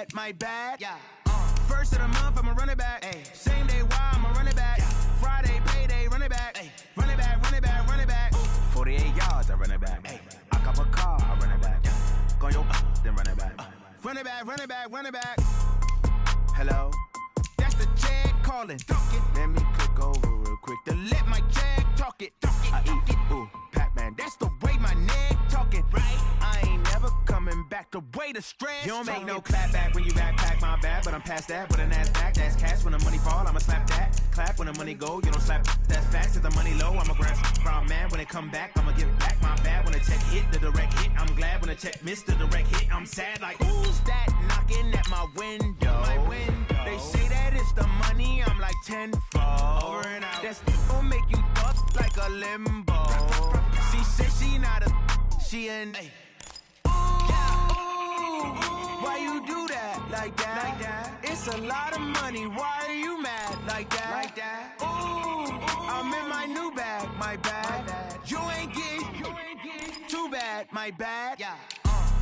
bad, my bad. Yeah. First of the month, I'ma run it back. Ay. Same day, why I'ma run it back. Yeah. Friday, payday, run it back. Ay. Run it back, run it back, run it back. 48 yards, I run it back. Ay. I cop a car, I run it back. Yeah. Go your then run it back. Run it back, run it back, run it back. Hello? That's the check calling. Let me click over real quick to let my check talk it. I eat it, ooh, Pac-Man. That's the way my neck talking. Right? I ain't never coming back the way the stress. You don't make no clap back when you backpack, my bad, but I'm past that. But an ass back, that's cash. When the money fall, I'ma slap that. Clap when the money go, you don't slap. That's facts. Cause the money low, I'ma grab brown man. When it come back, I'ma give back my bad. When the check hit, the direct hit. I'm glad when the check missed the direct hit. I'm sad like, who's that knocking at my window? They say that it's the money, I'm like tenfold. Over and out. That's gon' make you fuck like a limbo. She said she not a, she an. Why you do that like that? It's a lot of money. Why are you mad like that? Ooh, I'm in my new bag, my bad. You ain't getting too bad, my bad. Yeah.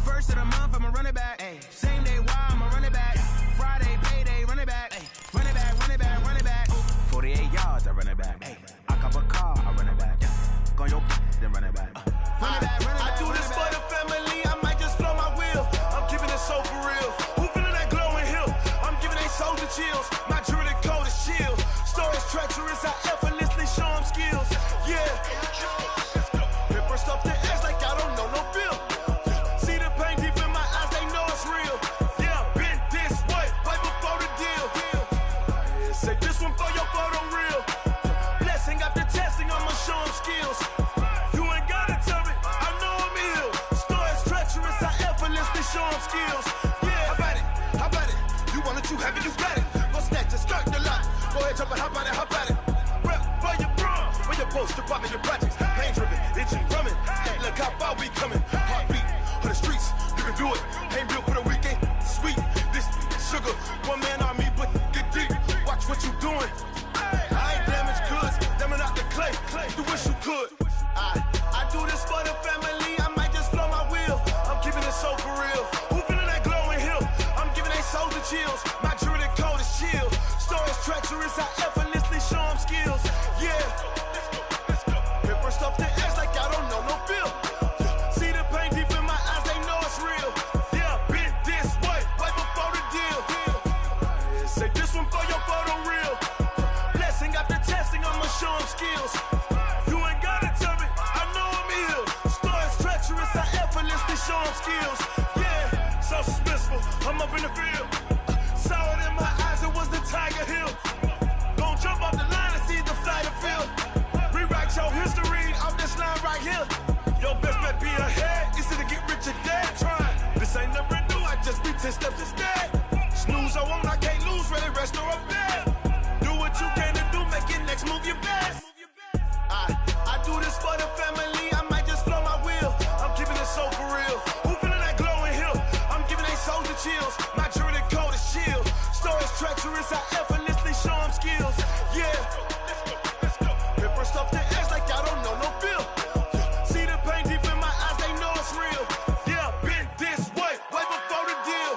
First of the month, I'ma run it back. Ay. Same day, why I'ma run it back. Friday, payday, run it back. Ay. Run it back, run it back, run it back. 48 yards, I run it back. Ay. I cop a car, I run it back. Yeah. Go your then run it back. Run it back, run it back. I do this for the family. I might just blow my wheel. I'm giving it so for real. Who feeling that glowing hill? I'm giving they soldier chills. My jewelry cold as shield. Stories treacherous, I effortlessly show them skills. Yeah. Paper stuff that acts like I don't know no feel. See the pain deep in my eyes, they know it's real. Yeah, been this way, right before the deal. Say this one for your photo real. Blessing after testing, I'ma show them skills. You ain't gotta tell me, I know I'm ill. Stories treacherous, I effortlessly show them skills. Yeah, how about it? How about it? You want it, you have it, you got it. Go snatch it, skirt the lot. Go ahead, jump it, how about it? How about it? Rep for your bro, for your post, your poppin', your projects. Pain driven, itching, drumming. Look how far we coming. Heartbeat for the streets, you can do it. Ain't built for the weekend. Sweet, this sugar, one man army, but get deep. Watch what you doing. I ain't damaged goods, damn it out the clay. You wish you could. I do this for the family. I might just blow my wheel. I'm keeping it so for real. Who feeling that glowing hill? I'm giving they soldier chills. My jewelry cold as shield. Stories treacherous, I effortlessly show them skills. Yeah. Paper stuff that acts like I don't know no feel. See the pain deep in my eyes, they know it's real. Yeah, been this way, right before the deal. Say this one for your photo real. Blessing after testing, I'ma show them skills. You ain't gotta tell me, I know I'm ill. Stories treacherous, I effortlessly show them skills. Yeah, so suspenseful, I'm up in the field. Saw it in my eyes, it was the Tiger Hill. Gon' jump off the line and see the flight of field. Rewrite your history off this line right here. Your best bet be ahead, easy to get rich or dead trying. This ain't never new, I just be 10 steps instead. Snooze I won't, I can't lose, ready, rest or up bed. Do what you can to do, make your next move your best. I do this for the family, I might just blow my wheel. I'm keeping it so for real. Who feeling that glowing hill? I'm giving they soldier chills. My jewelry cold as shield. Stories treacherous, I effortlessly show them skills. Yeah. Paper stuff that acts like I don't know no feel. See the pain deep in my eyes, they know it's real. Yeah, been this way, way before the deal.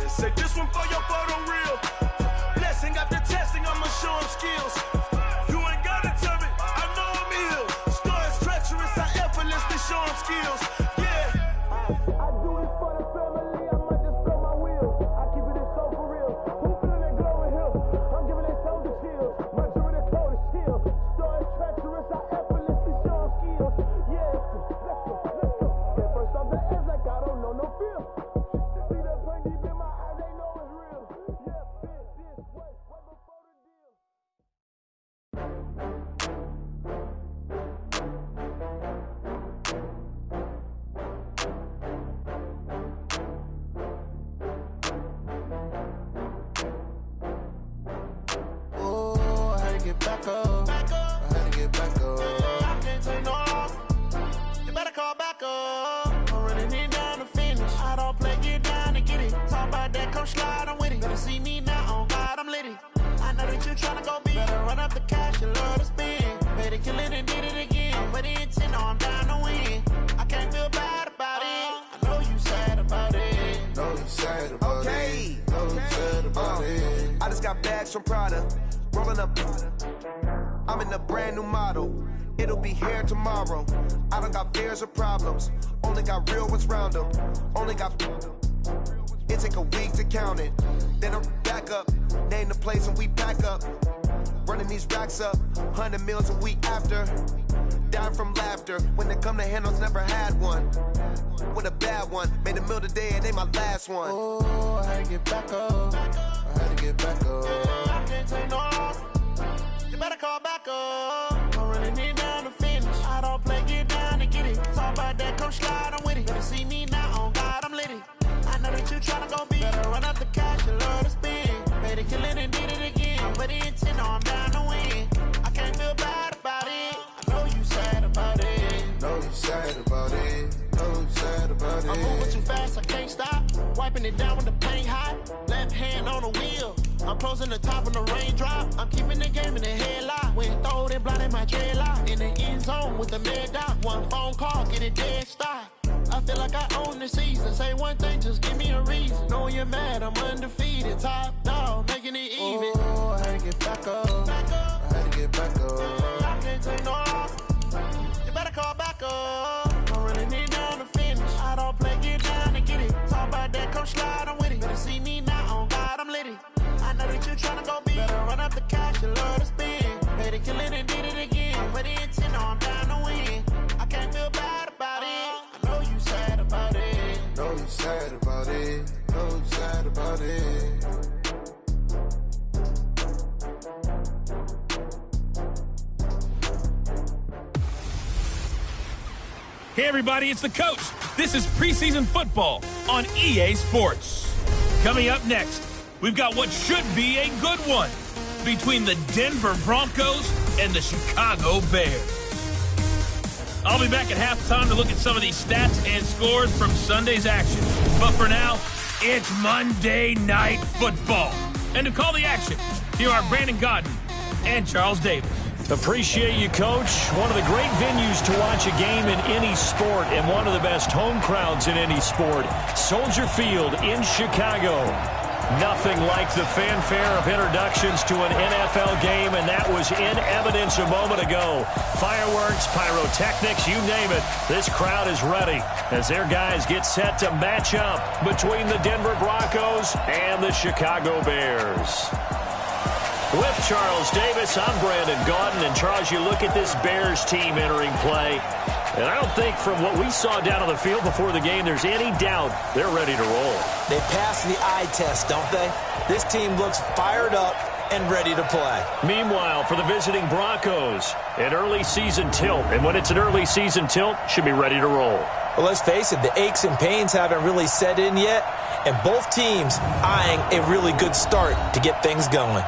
Say this one for your photo real. Blessing after testing, I'ma show them skills. You ain't gotta tell me, I know I'm ill. Stories treacherous, I effortlessly show them skills. Yeah. I do this for the family, I might just blow my wheel. I keep it so for real. Who feeling that glowing hill? I'm giving it soldier chills. My jewelry cold as shield. Stories treacherous, I effortlessly show them skills. Yeah. Let's go. Paper stuff that acts like I don't know no feel. See the pain deep in my eyes, they know it's real. Yeah, been this way, way before the deal. Oh, I had to get back up. I had to get back up. I can't take no loss. You better call back up. I'm running it down to finish. I don't play, get down to get it. Talk about that, come slide, I'm with it. Better see me now, on God, I'm litty. I know that you tryna go big. Better run up the cash, you love to spend. Better kill it and did it again. But the intent, no, I'm down to win. I can't feel bad about it. I know you sad about it. Know you sad about it. Just got bags from Prada. Rolling up. I'm in a brand new model. It'll be here tomorrow. I don't got fears or problems. Only got real ones round them. Only got. It take a week to count it. Then I'm back up. Name the place and we pack up. Running these racks up. 100 meals a week after. Dying from laughter. When it come to handles, never had one. With a bad one. Made a meal today and they my last one. Oh, I had to get back up. I had to get back up. I can't take no loss. You better call back up. I'm running it down to finish. I don't play, get down to get it. Talk about that, come slide, I'm with it. Better see me now, on God, I'm litty. I know that you tryna go big. Better run up the cash, you love to spend. Better kill it and did it again. I'm ready and 10, I'm down to win. I can't feel bad about it. I know you sad about it. Know you sad about it. Know you sad about it. I'm moving too fast, I can't stop. Wiping it down with the paint hot. Left hand on the wheel. I'm closing the top on the raindrop. I'm keeping the game in the headlock. When throwed and blinded my dreadlock. In the end zone with the mid dot. One phone call, get it dead stop. I feel like I own the season. Say one thing, just give me a reason. Knowing you're mad, I'm undefeated. Top dog, making it even. Oh, I had to get back up. I had to get back up. I can't take no loss. You better call back up. I'm running it down to finish. I don't play, get down to get it. Talk about that, come slide, I'm with it. Better see me now, on God, I'm litty. I know that you tryna go big. Better run up the cash, you love to spend. Better kill it and did it again. I'm ready and 10, I'm down to win. I can't feel bad about it. I know you sad about it. Know you sad about it. Know you sad about it. Hey everybody, it's the coach. This is Preseason Football on EA Sports. Coming up next, we've got what should be a good one between the Denver Broncos and the Chicago Bears. I'll be back at halftime to look at some of these stats and scores from Sunday's action. But for now, it's Monday Night Football. And to call the action, here are Brandon Godden and Charles Davis. Appreciate you, Coach. One of the great venues to watch a game in any sport and one of the best home crowds in any sport. Soldier Field in Chicago. Nothing like the fanfare of introductions to an NFL game, and that was in evidence a moment ago. Fireworks, pyrotechnics, you name it. This crowd is ready as their guys get set to match up between the Denver Broncos and the Chicago Bears. With Charles Davis, I'm Brandon Gaudin. And Charles, you look at this Bears team entering play, and I don't think from what we saw down on the field before the game there's any doubt they're ready to roll. They passed the eye test, don't they? This team looks fired up and ready to play. Meanwhile, for the visiting Broncos, an early season tilt. And when it's an early season tilt, should be ready to roll. Well, let's face it, the aches and pains haven't really set in yet, and both teams eyeing a really good start to get things going.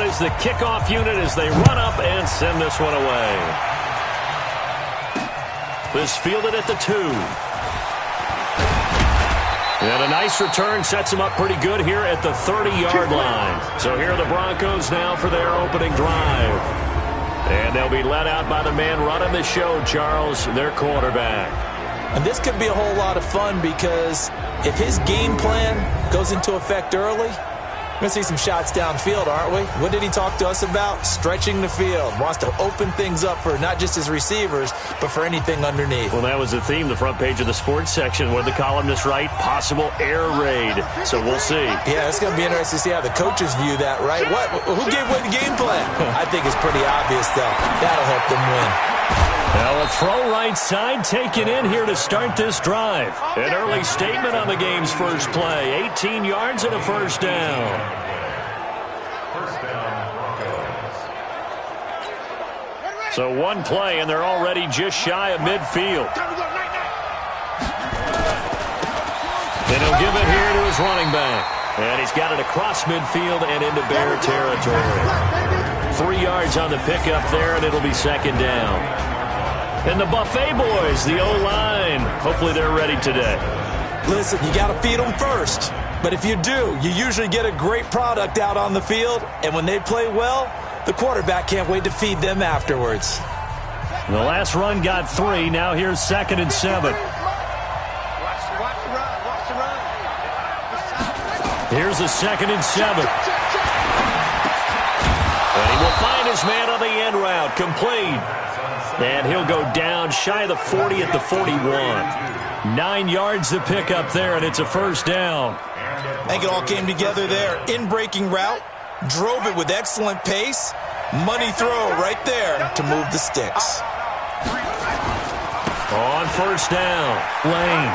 Is the kickoff unit as they run up and send this one away. This fielded at the 2. And a nice return sets them up pretty good here at the 30-yard line. So here are the Broncos now for their opening drive. And they'll be led out by the man running the show, Charles, their quarterback. And this could be a whole lot of fun because if his game plan goes into effect early, we're going to see some shots downfield, aren't we? What did he talk to us about? Stretching the field. Wants to open things up for not just his receivers, but for anything underneath. Well, that was the theme, the front page of the sports section. What did the columnists write? Possible air raid. So we'll see. Yeah, it's going to be interesting to see how the coaches view that, right? Who gave away the game plan? I think it's pretty obvious, though. That'll help them win. Now a throw right side taken in here to start this drive. An early statement on the game's first play. 18 yards and a first down. So one play, and they're already just shy of midfield. And he'll give it here to his running back. And he's got it across midfield and into Bear territory. 3 yards on the pickup there, and it'll be second down. And the Buffet boys, the O-line, hopefully they're ready today. Listen, you got to feed them first. But if you do, you usually get a great product out on the field. And when they play well, the quarterback can't wait to feed them afterwards. The last run got 3. Now here's 2nd and 7. Here's a 2nd and 7. And he will find his man on the end route. Complete. And he'll go down shy of the 40 at the 41. 9 yards to pick up there, and it's a first down. I think it all came together there. In-breaking route, drove it with excellent pace. Money throw right there to move the sticks. On first down, Lane.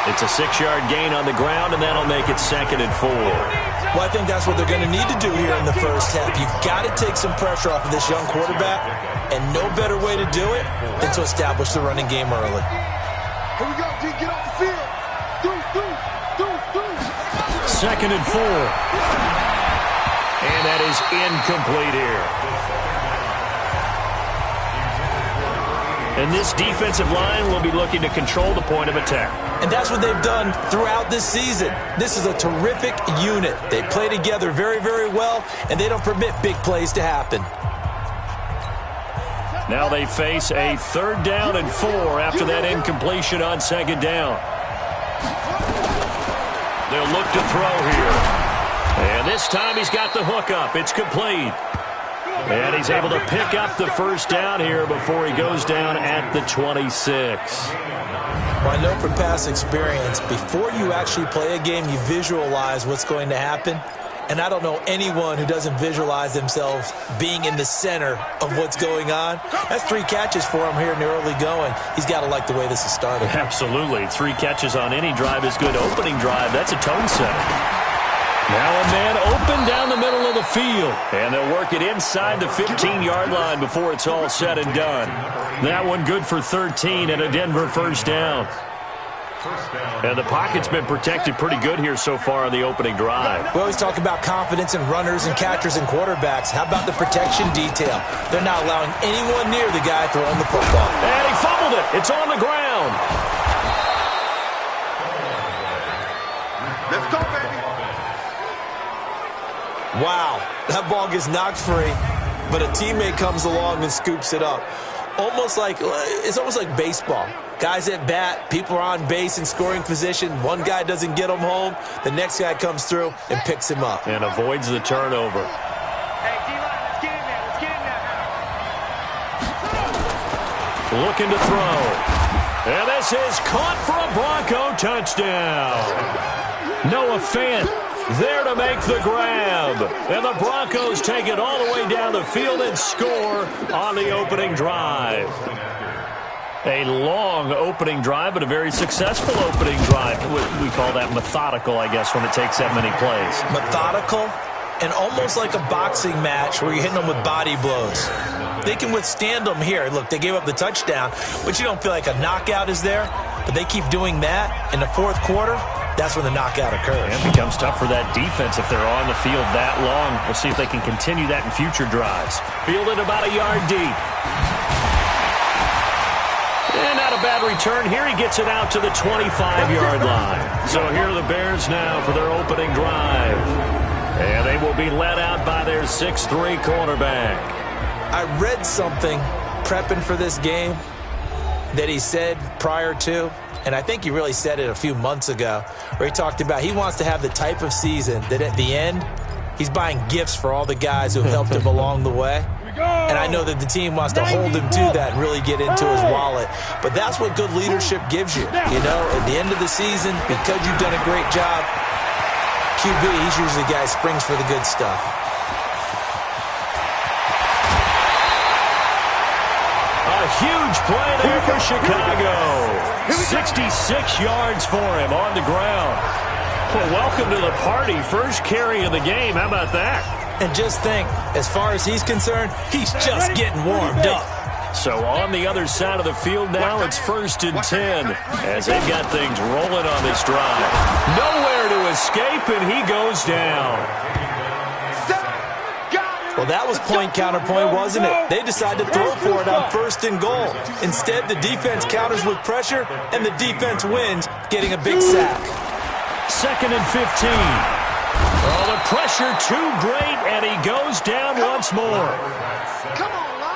It's a 6-yard gain on the ground, and that'll make it 2nd and 4. Well, I think that's what they're going to need to do here in the first half. You've got to take some pressure off of this young quarterback, and no better way to do it than to establish the running game early. Here we go, D. Get off the field. Do. 2nd and 4. And that is incomplete here. And this defensive line will be looking to control the point of attack. And that's what they've done throughout this season. This is a terrific unit. They play together very, very well, and they don't permit big plays to happen. Now they face a 3rd down and 4 after that incompletion on 2nd down. They'll look to throw here. And this time he's got the hook up. It's complete. And he's able to pick up the first down here before he goes down at the 26. Well, I know from past experience, before you actually play a game, you visualize what's going to happen. And I don't know anyone who doesn't visualize themselves being in the center of what's going on. That's 3 catches for him here in the early going. He's got to like the way this is starting. Absolutely. 3 catches on any drive is good. Opening drive, that's a tone setter. Now a man open down the middle of the field. And they'll work it inside the 15-yard line before it's all said and done. That one good for 13 and a Denver first down. And the pocket's been protected pretty good here so far on the opening drive. We always talk about confidence in runners and catchers and quarterbacks. How about the protection detail? They're not allowing anyone near the guy throwing the football. And he fumbled it. It's on the ground. Let's go, baby. Wow, that ball gets knocked free, but a teammate comes along and scoops it up. It's almost like baseball. Guys at bat, people are on base in scoring position. One guy doesn't get him home. The next guy comes through and picks him up. And avoids the turnover. Hey, D-line, let's get in there. Let's get in there. Looking to throw. And this is caught for a Bronco touchdown. Noah Fant there to make the grab. And the Broncos take it all the way down the field and score on the opening drive. A long opening drive, but a very successful opening drive. We call that methodical, I guess, when it takes that many plays. Methodical and almost like a boxing match where you're hitting them with body blows. They can withstand them here. Look, they gave up the touchdown, but you don't feel like a knockout is there. But they keep doing that in the 4th quarter. That's when the knockout occurs. And it becomes tough for that defense if they're on the field that long. We'll see if they can continue that in future drives. Fielded about a yard deep. And not a bad return. Here he gets it out to the 25-yard line. So here are the Bears now for their opening drive. And they will be led out by their 6'3" quarterback. I read something prepping for this game that he said prior to, and I think he really said it a few months ago, where he talked about he wants to have the type of season that at the end, he's buying gifts for all the guys who have helped him along the way. And I know that the team wants to hold him to that and really get into his wallet. But that's what good leadership gives you. You know, at the end of the season, because you've done a great job, QB, he's usually the guy who springs for the good stuff. A huge play there for Chicago. 66 yards for him on the ground. Well, welcome to the party. First carry of the game. How about that? And just think, as far as he's concerned, he's just getting warmed up. So on the other side of the field now, it's 1st and 10 as they've got things rolling on this drive. Nowhere to escape, and he goes down. Well, that was point-counterpoint, wasn't it? They decided to throw for it on 1st and goal. Instead, the defense counters with pressure, and the defense wins, getting a big sack. 2nd and 15. Oh, the pressure too great, and he goes down once more.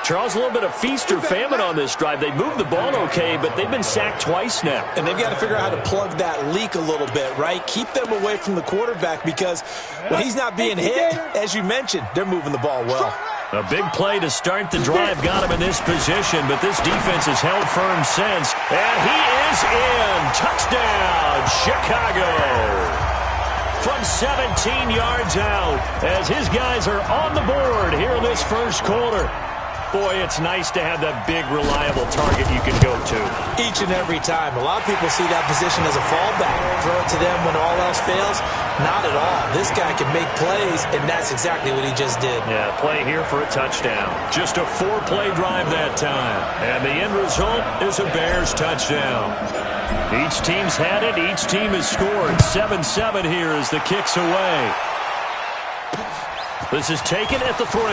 Charles, a little bit of feast or famine on this drive. They moved the ball okay, but they've been sacked twice now. And they've got to figure out how to plug that leak a little bit, right? Keep them away from the quarterback because when he's not being hit, as you mentioned, they're moving the ball well. A big play to start the drive got him in this position, but this defense has held firm since. And he is in. Touchdown, Chicago. From 17 yards out as his guys are on the board here in this first quarter. Boy, it's nice to have that big, reliable target you can go to. Each and every time. A lot of people see that position as a fallback. Throw it to them when all else fails. Not at all. This guy can make plays, and that's exactly what he just did. Yeah, play here for a touchdown. Just a 4-play drive that time. And the end result is a Bears touchdown. Each team's had it. Each team has scored. 7-7 here as the kick's away. This is taken at the 3.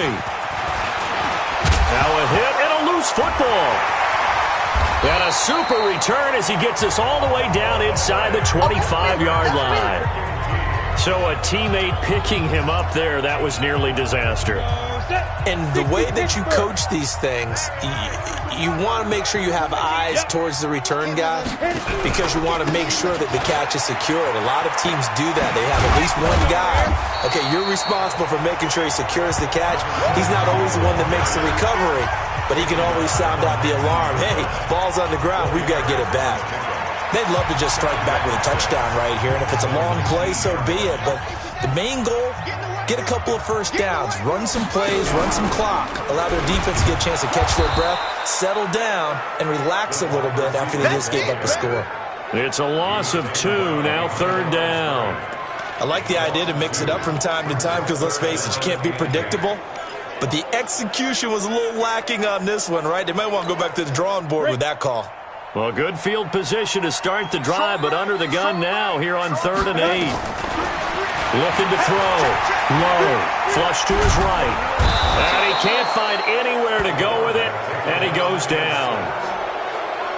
Now a hit and a loose football. And a super return as he gets us all the way down inside the 25-yard line. So a teammate picking him up there, that was nearly disaster. And the way that you coach these things, you want to make sure you have eyes towards the return guy because you want to make sure that the catch is secured. A lot of teams do that. They have at least one guy. Okay, you're responsible for making sure he secures the catch. He's not always the one that makes the recovery, but he can always sound out the alarm. Hey, ball's on the ground. We've got to get it back. They'd love to just strike back with a touchdown right here, and if it's a long play, so be it. But the main goal, get a couple of first downs, run some plays, run some clock, allow their defense to get a chance to catch their breath, settle down, and relax a little bit after they just gave up a score. It's a loss of 2, now 3rd down. I like the idea to mix it up from time to time because, let's face it, you can't be predictable. But the execution was a little lacking on this one, right? They might want to go back to the drawing board with that call. Well, good field position to start the drive, but under the gun now here on 3rd and 8. Looking to throw. Low. Flush to his right. And he can't find anywhere to go with it, and he goes down.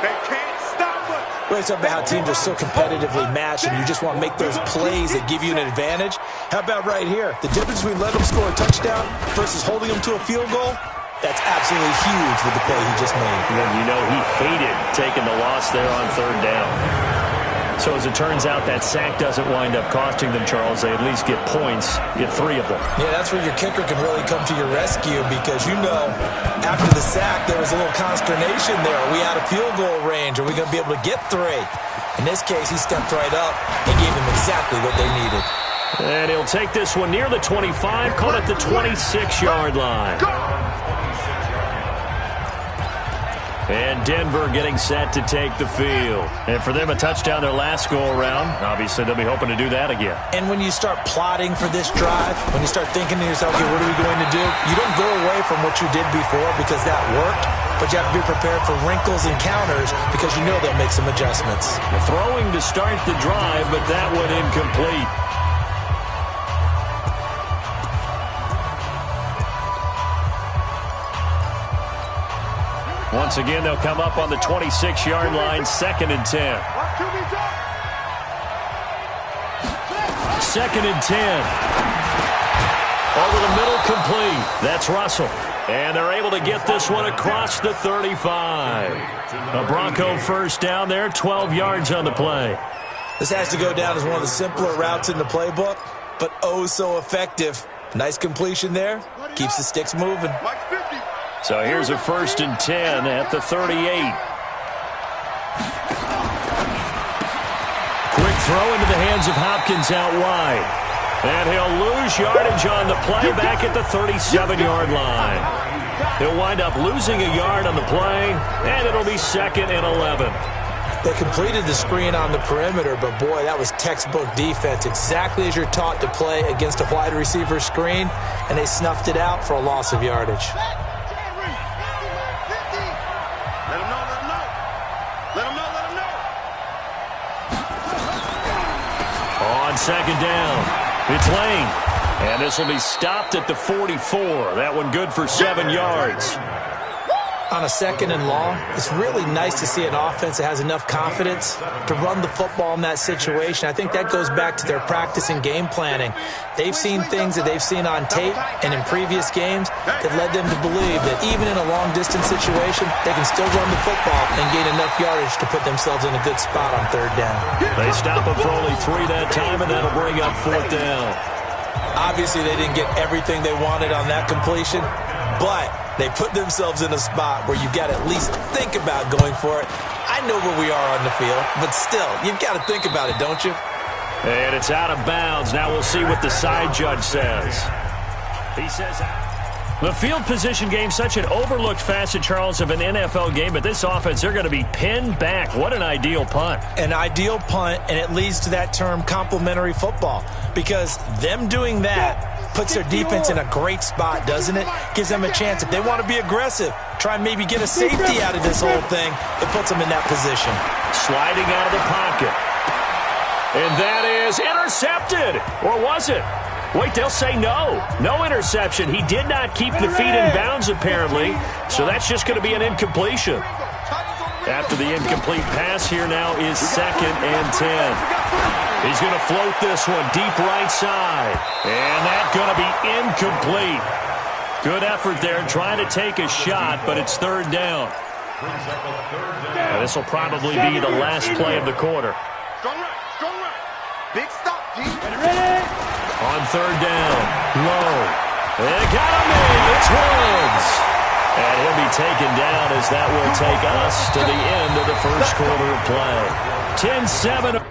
They can't stop us. Well, it's about how teams are so competitively matched, and you just want to make those plays that give you an advantage. How about right here? The difference between letting them score a touchdown versus holding them to a field goal? That's absolutely huge with the play he just made. And you know he hated taking the loss there on 3rd down. So as it turns out, that sack doesn't wind up costing them, Charles. They at least get points, get 3 of them. Yeah, that's where your kicker can really come to your rescue because, you know, after the sack, there was a little consternation there. Are we out of field goal range? Are we going to be able to get 3? In this case, he stepped right up and gave them exactly what they needed. And he'll take this one near the 25, caught at the 26-yard line. And Denver getting set to take the field. And for them, a touchdown their last go-around. Obviously, they'll be hoping to do that again. And when you start plotting for this drive, when you start thinking to yourself, okay, what are we going to do? You don't go away from what you did before because that worked, but you have to be prepared for wrinkles and counters because you know they'll make some adjustments. Throwing to start the drive, but that one incomplete. Once again, they'll come up on the 26-yard line, 2nd and 10. 2nd and 10. Over the middle, complete. That's Russell. And they're able to get this one across the 35. A Bronco first down there, 12 yards on the play. This has to go down as one of the simpler routes in the playbook, but oh so effective. Nice completion there. Keeps the sticks moving. So here's a 1st and 10 at the 38. Quick throw into the hands of Hopkins out wide. And he'll lose yardage on the play back at the 37-yard line. He'll wind up losing a yard on the play, and it'll be 2nd and 11. They completed the screen on the perimeter, but boy, that was textbook defense. Exactly as you're taught to play against a wide receiver screen, and they snuffed it out for a loss of yardage. second down. It's Lane. And this will be stopped at the 44. That one good for 7 yards. On a second and long, it's really nice to see an offense that has enough confidence to run the football in that situation. I think that goes back to their practice and game planning. They've seen things that they've seen on tape and in previous games that led them to believe that even in a long-distance situation, they can still run the football and gain enough yardage to put themselves in a good spot on third down. They stop him for only 3 that time, and that'll bring up fourth down. Obviously, they didn't get everything they wanted on that completion, but they put themselves in a spot where you've got to at least think about going for it. I know where we are on the field, but still, you've got to think about it, don't you? And it's out of bounds. Now we'll see what the side judge says. He says the field position game, such an overlooked facet, Charles, of an NFL game, but this offense, they're going to be pinned back. What an ideal punt. An ideal punt, and it leads to that term complementary football, because them doing that puts their defense in a great spot, doesn't it? Gives them a chance. If they want to be aggressive, try and maybe get a safety out of this whole thing, it puts them in that position. Sliding out of the pocket. And that is intercepted. Or was it? Wait, they'll say no. No interception. He did not keep the feet in bounds, apparently, so that's just going to be an incompletion. After the incomplete pass, here now is 2nd and 10. He's going to float this one deep right side. And that's going to be incomplete. Good effort there trying to take a shot, but it's third down. This will probably be the last play of the quarter. Big stop, G. On third down, low. They got him in. It's Woods. And he'll be taken down as that will take us to the end of the first quarter of play. 10-7.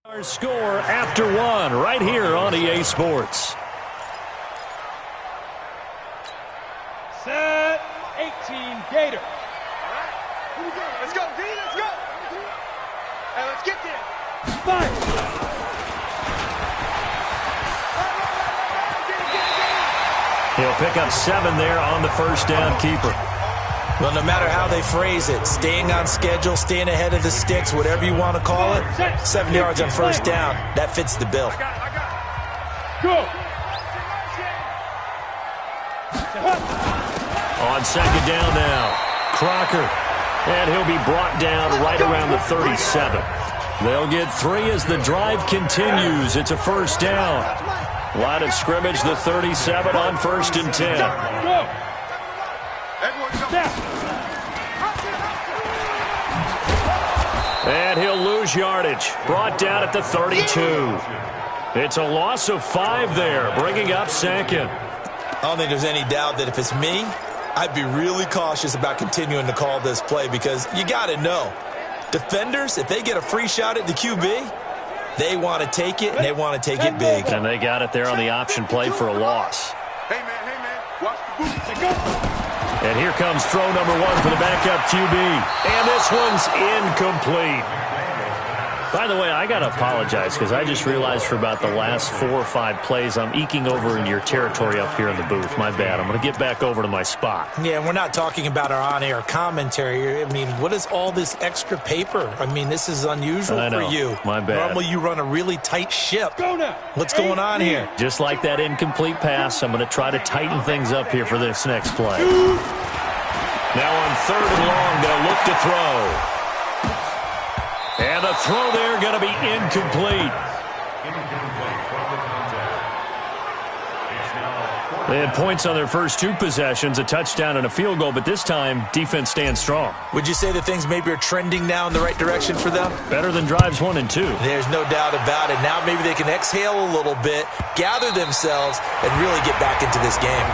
Our score after one right here on EA Sports. Set 18 Gator. Let's go, D, let's go. Hey, let's get there. Fight. He'll pick up 7 there on the first down keeper. Well, no matter how they phrase it, staying on schedule, staying ahead of the sticks, whatever you want to call it, 7 yards on first down, that fits the bill. Go. On second down now, Crocker. And he'll be brought down right around the 37. They'll get 3 as the drive continues. It's a first down. Line of scrimmage, the 37 on 1st and 10. And he'll lose yardage. Brought down at the 32. It's a loss of 5 there, bringing up second. I don't think there's any doubt that if it's me, I'd be really cautious about continuing to call this play because you got to know, defenders, if they get a free shot at the QB, they want to take it, and they want to take it big. And they got it there on the option play for a loss. Hey, man, watch the boots. And here comes throw number 1 for the backup QB. And this one's incomplete. By the way, I got to apologize because I just realized for about the last 4 or 5 plays, I'm eking over into your territory up here in the booth. My bad. I'm going to get back over to my spot. Yeah, and we're not talking about our on-air commentary. I mean, what is all this extra paper? I mean, this is unusual for you. My bad. Normally you run a really tight ship. Go now. What's going on here? Just like that incomplete pass, I'm going to try to tighten things up here for this next play. Now on 3rd and long, they'll look to throw. And the throw there going to be incomplete. They had points on their first 2 possessions, a touchdown and a field goal, but this time, defense stands strong. Would you say that things maybe are trending now in the right direction for them? Better than drives 1 and 2. There's no doubt about it. Now maybe they can exhale a little bit, gather themselves, and really get back into this game.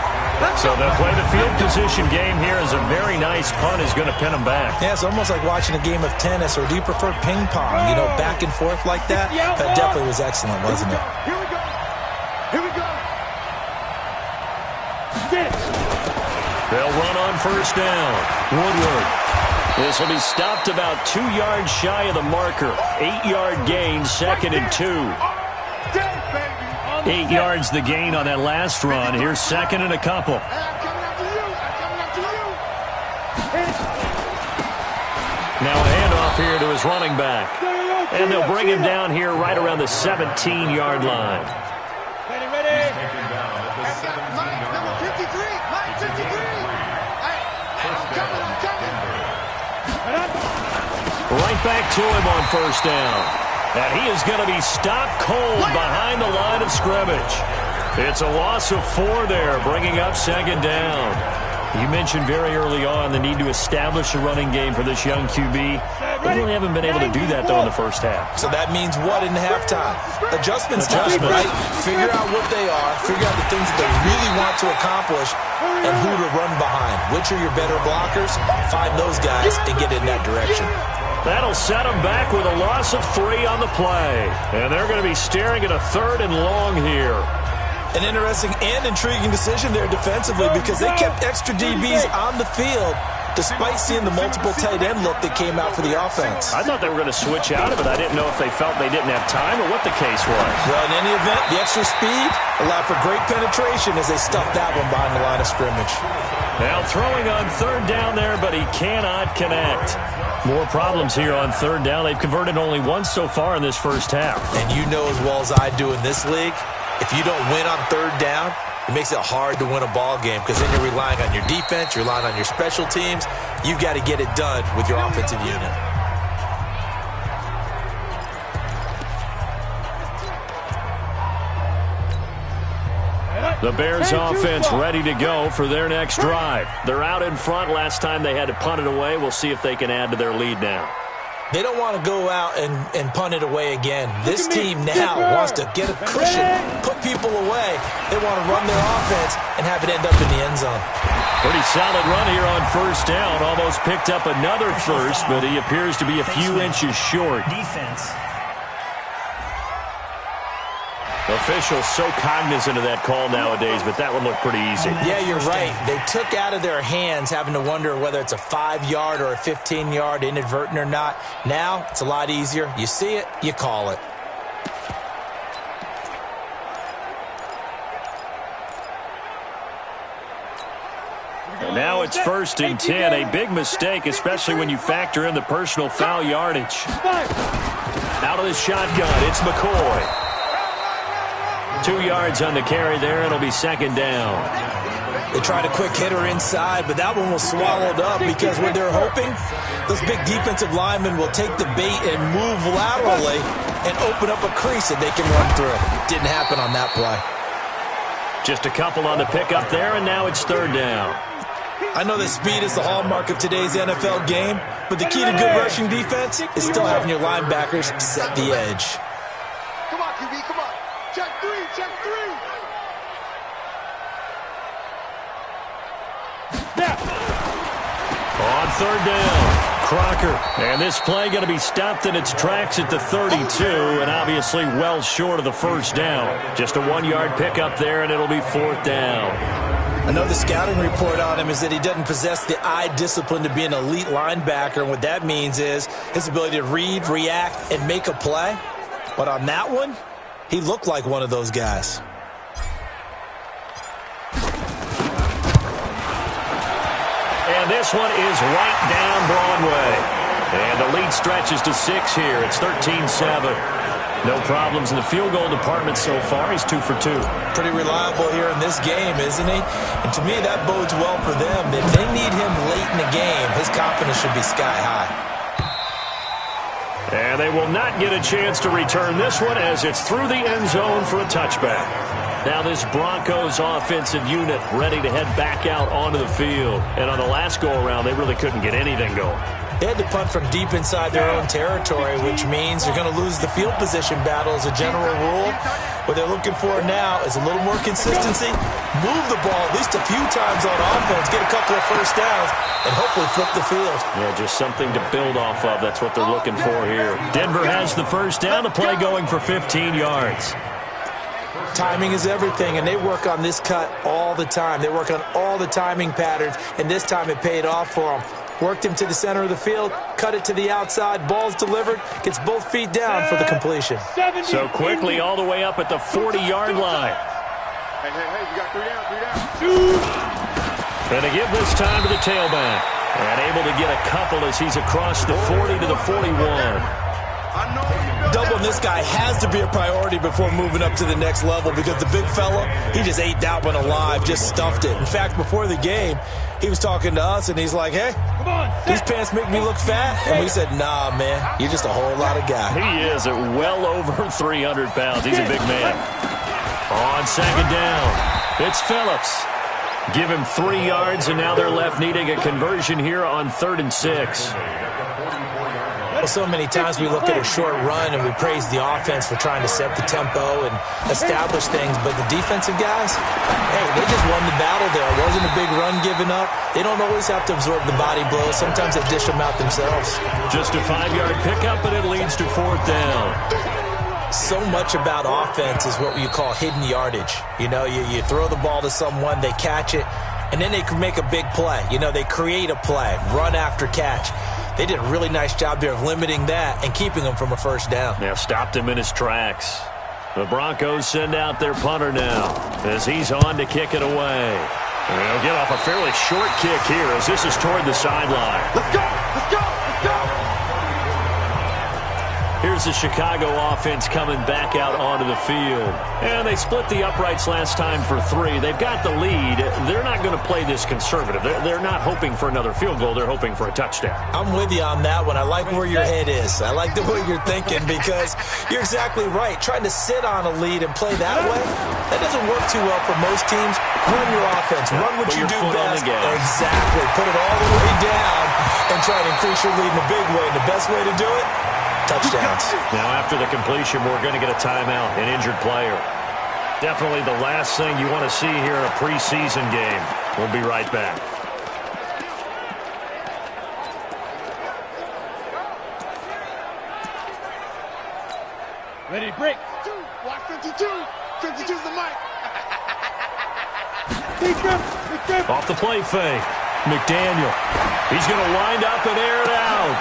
So they'll play the field position game here as a very nice punt is going to pin them back. Yeah, it's almost like watching a game of tennis, or do you prefer ping pong? You know, back and forth like that? That definitely was excellent, wasn't it? Here we go. Here we go. They'll run on 1st down. Woodward. This will be stopped about 2 yards shy of the marker. 8-yard gain, 2nd and 2. 8 yards the gain on that last run. Here's 2nd and a couple. Now a handoff here to his running back. And they'll bring him down here right around the 17-yard line. Right back to him on 1st down. And he is going to be stopped cold behind the line of scrimmage. It's a loss of 4 there, bringing up 2nd down. You mentioned very early on the need to establish a running game for this young QB. They really haven't been able to do that, though, in the first half. So that means what in halftime? Adjustments time, right? Figure out what they are, figure out the things that they really want to accomplish, and who to run behind. Which are your better blockers? Find those guys and get in that direction. That'll set them back with a loss of 3 on the play. And they're going to be staring at a 3rd and long here. An interesting and intriguing decision there defensively because they kept extra DBs on the field despite seeing the multiple tight end look that came out for the offense. I thought they were going to switch out of it. I didn't know if they felt they didn't have time or what the case was. Well, in any event, the extra speed allowed for great penetration as they stuffed that one behind the line of scrimmage. Now throwing on 3rd down there, but he cannot connect. More problems here on 3rd down. They've converted only once so far in this first half. And you know as well as I do in this league, if you don't win on 3rd down, it makes it hard to win a ball game because then you're relying on your defense, you're relying on your special teams. You've got to get it done with your offensive unit. The Bears offense ready to go for their next drive. They're out in front. Last time they had to punt it away. We'll see if they can add to their lead now. They don't want to go out and punt it away again. This team now wants to get a cushion, put people away. They want to run their offense and have it end up in the end zone. Pretty solid run here on 1st down. Almost picked up another first, but he appears to be a few inches short. Defense. Officials so cognizant of that call nowadays, but that one looked pretty easy. Yeah, you're right. They took out of their hands having to wonder whether it's a 5-yard or a 15-yard, inadvertent or not. Now, it's a lot easier. You see it, you call it. And now it's 1st and 10. A big mistake, especially when you factor in the personal foul yardage. Out of the shotgun, it's McCoy. 2 yards on the carry there. It'll be 2nd down. They tried a quick hitter inside, but that one was swallowed up because what they're hoping, those big defensive linemen will take the bait and move laterally and open up a crease that they can run through. Didn't happen on that play. Just a couple on the pickup there, and now it's 3rd down. I know that speed is the hallmark of today's NFL game, but the key to good rushing defense is still having your linebackers set the edge. Come on, QB, come on. Check. third down. Crocker. And this play going to be stopped in its tracks at the 32, and obviously well short of the first down. Just a 1-yard pickup there, and it'll be fourth down. Another scouting report on him is that he doesn't possess the eye discipline to be an elite linebacker, and what that means is his ability to read, react, and make a play. But on that one, he looked like one of those guys. And this one is right down Broadway. And the lead stretches to 6 here. It's 13-7. No problems in the field goal department so far. He's 2 for 2. Pretty reliable here in this game, isn't he? And to me, that bodes well for them. If they need him late in the game, his confidence should be sky high. And they will not get a chance to return this one as it's through the end zone for a touchback. Now this Broncos offensive unit ready to head back out onto the field. And on the last go-around, they really couldn't get anything going. They had to punt from deep inside their own territory, which means you're going to lose the field position battle as a general rule. What they're looking for now is a little more consistency, move the ball at least a few times on offense, get a couple of first downs, and hopefully flip the field. Yeah, just something to build off of. That's what they're looking for here. Denver has the first down, the play going for 15 yards. Timing is everything, and they work on this cut all the time. They work on all the timing patterns, and this time it paid off for them. Worked him to the center of the field, cut it to the outside, ball's delivered, gets both feet down for the completion. So quickly all the way up at the 40-yard line. Hey, you got 3 down. Going to give this time to the tailback. And able to get a couple as he's across the 40 to the 41. Doubling this guy has to be a priority before moving up to the next level because the big fella, he just ate that one alive, just stuffed it. In fact, before the game, he was talking to us, and he's like, hey, these pants make me look fat. And we said, nah, man, you're just a whole lot of guy. He is at well over 300 pounds. He's a big man. On second down, it's Phillips. Give him 3 yards, and now they're left needing a conversion here on 3rd and 6. So many times we look at a short run and we praise the offense for trying to set the tempo and establish things, but the defensive guys, hey, they just won the battle there. It wasn't a big run given up. They don't always have to absorb the body blows. Sometimes they dish them out themselves. Just a 5-yard pickup, and it leads to 4th down. So much about offense is what you call hidden yardage. You know, you throw the ball to someone, they catch it, and then they can make a big play. You know, they create a play, run after catch. They did a really nice job there of limiting that and keeping him from a first down. Yeah, stopped him in his tracks. The Broncos send out their punter now as he's on to kick it away. And they'll get off a fairly short kick here as this is toward the sideline. Let's go! Let's go! Let's go! Here's the Chicago offense coming back out onto the field. And they split the uprights last time for 3. They've got the lead. They're not going to play this conservative. They're not hoping for another field goal. They're hoping for a touchdown. I'm with you on that one. I like where your head is. I like the way you're thinking because you're exactly right. Trying to sit on a lead and play that way, that doesn't work too well for most teams. Run your offense. Run what you do best. Exactly. Put it all the way down and try to increase your lead in a big way. And the best way to do it, touchdowns. Now after the completion, we're going to get a timeout, an injured player. Definitely the last thing you want to see here in a preseason game. We'll be right back. Ready to break. Block 52. 52's the mic. Off the play fake. McDaniel. He's going to wind up and air it out.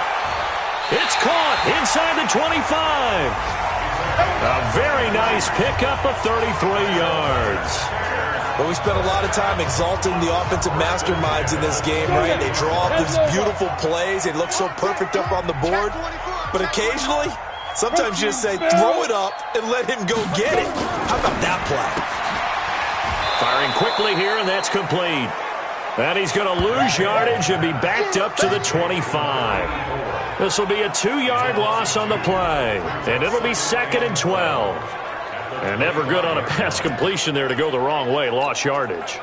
It's caught inside the 25. A very nice pickup of 33 yards. But we spent a lot of time exalting the offensive masterminds in this game, right? They draw up these beautiful plays. They look so perfect up on the board. But occasionally, sometimes you just say, throw it up and let him go get it. How about that play? Firing quickly here, and that's complete. And he's going to lose yardage and be backed up to the 25. This will be a 2-yard loss on the play, and it'll be 2nd and 12. And never good on a pass completion there to go the wrong way. Lost yardage.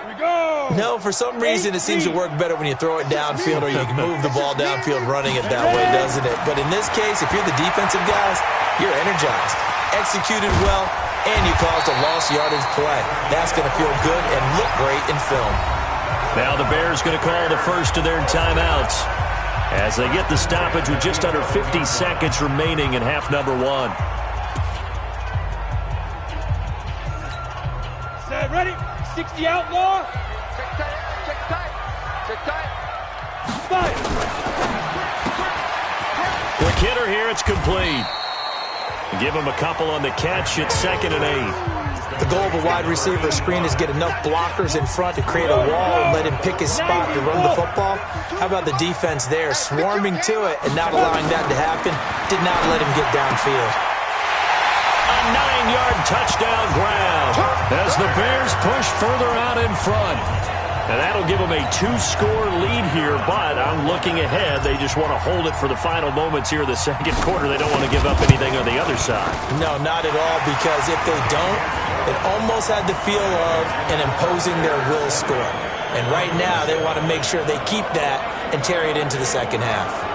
No, for some reason it seems to work better when you throw it downfield or you can move the ball downfield running it that way, doesn't it? But in this case, if you're the defensive guys, you're energized, executed well, and you caused a lost yardage play. That's going to feel good and look great in film. Now the Bears going to call the first of their timeouts. as they get the stoppage with just under 50 seconds remaining in half number one. Set, ready? 60 outlaw. Check tight. Check tight. Check tight. Fight. Quick hitter here. It's complete. Give him a couple on the catch. It's 2nd and 8. The goal of a wide receiver screen is get enough blockers in front to create a wall and let him pick his spot to run the football. How about the defense there, swarming to it and not allowing that to happen? Did not let him get downfield. A 9-yard touchdown grab as the Bears push further out in front. And that'll give them a 2-score lead here, but I'm looking ahead. They just want to hold it for the final moments here in the second quarter. They don't want to give up anything on the other side. No, not at all, because if they don't, it almost had the feel of an imposing their will score. And right now, they want to make sure they keep that and carry it into the second half.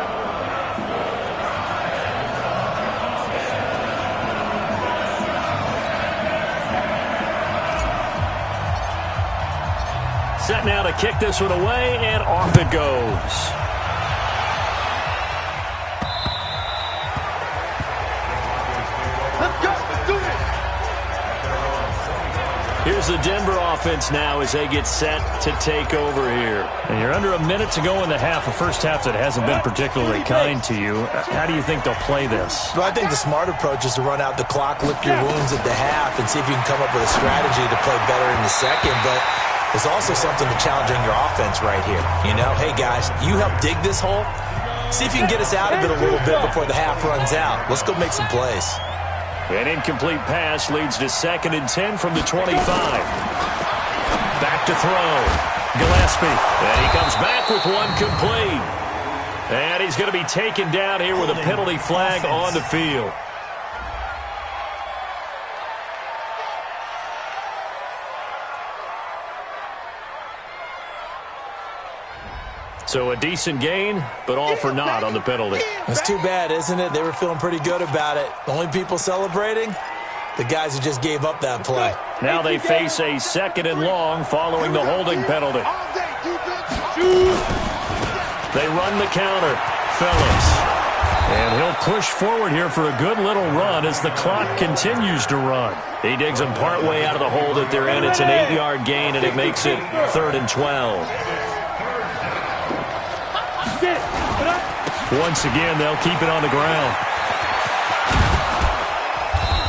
Set now to kick this one away, and off it goes. Let's go. Let's do it. Here's the Denver offense now as they get set to take over here. And you're under a minute to go in the half, a first half that hasn't been particularly kind to you. How do you think they'll play this? Well, I think the smart approach is to run out the clock, lick your wounds at the half, and see if you can come up with a strategy to play better in the second. But there's also something to challenging your offense right here. You know, hey, guys, you help dig this hole. See if you can get us out of it a little bit before the half runs out. Let's go make some plays. An incomplete pass leads to 2nd and 10 from the 25. Back to throw. Gillespie. And he comes back with one complete. And he's going to be taken down here with a penalty flag on the field. So a decent gain, but all for naught on the penalty. It's too bad, isn't it? They were feeling pretty good about it. The only people celebrating? The guys who just gave up that play. Now they face a 2nd and long following the holding penalty. They run the counter. Phillips. And he'll push forward here for a good little run as the clock continues to run. He digs them partway out of the hole that they're in. It's an 8-yard gain, and it makes it 3rd and 12. Once again, they'll keep it on the ground.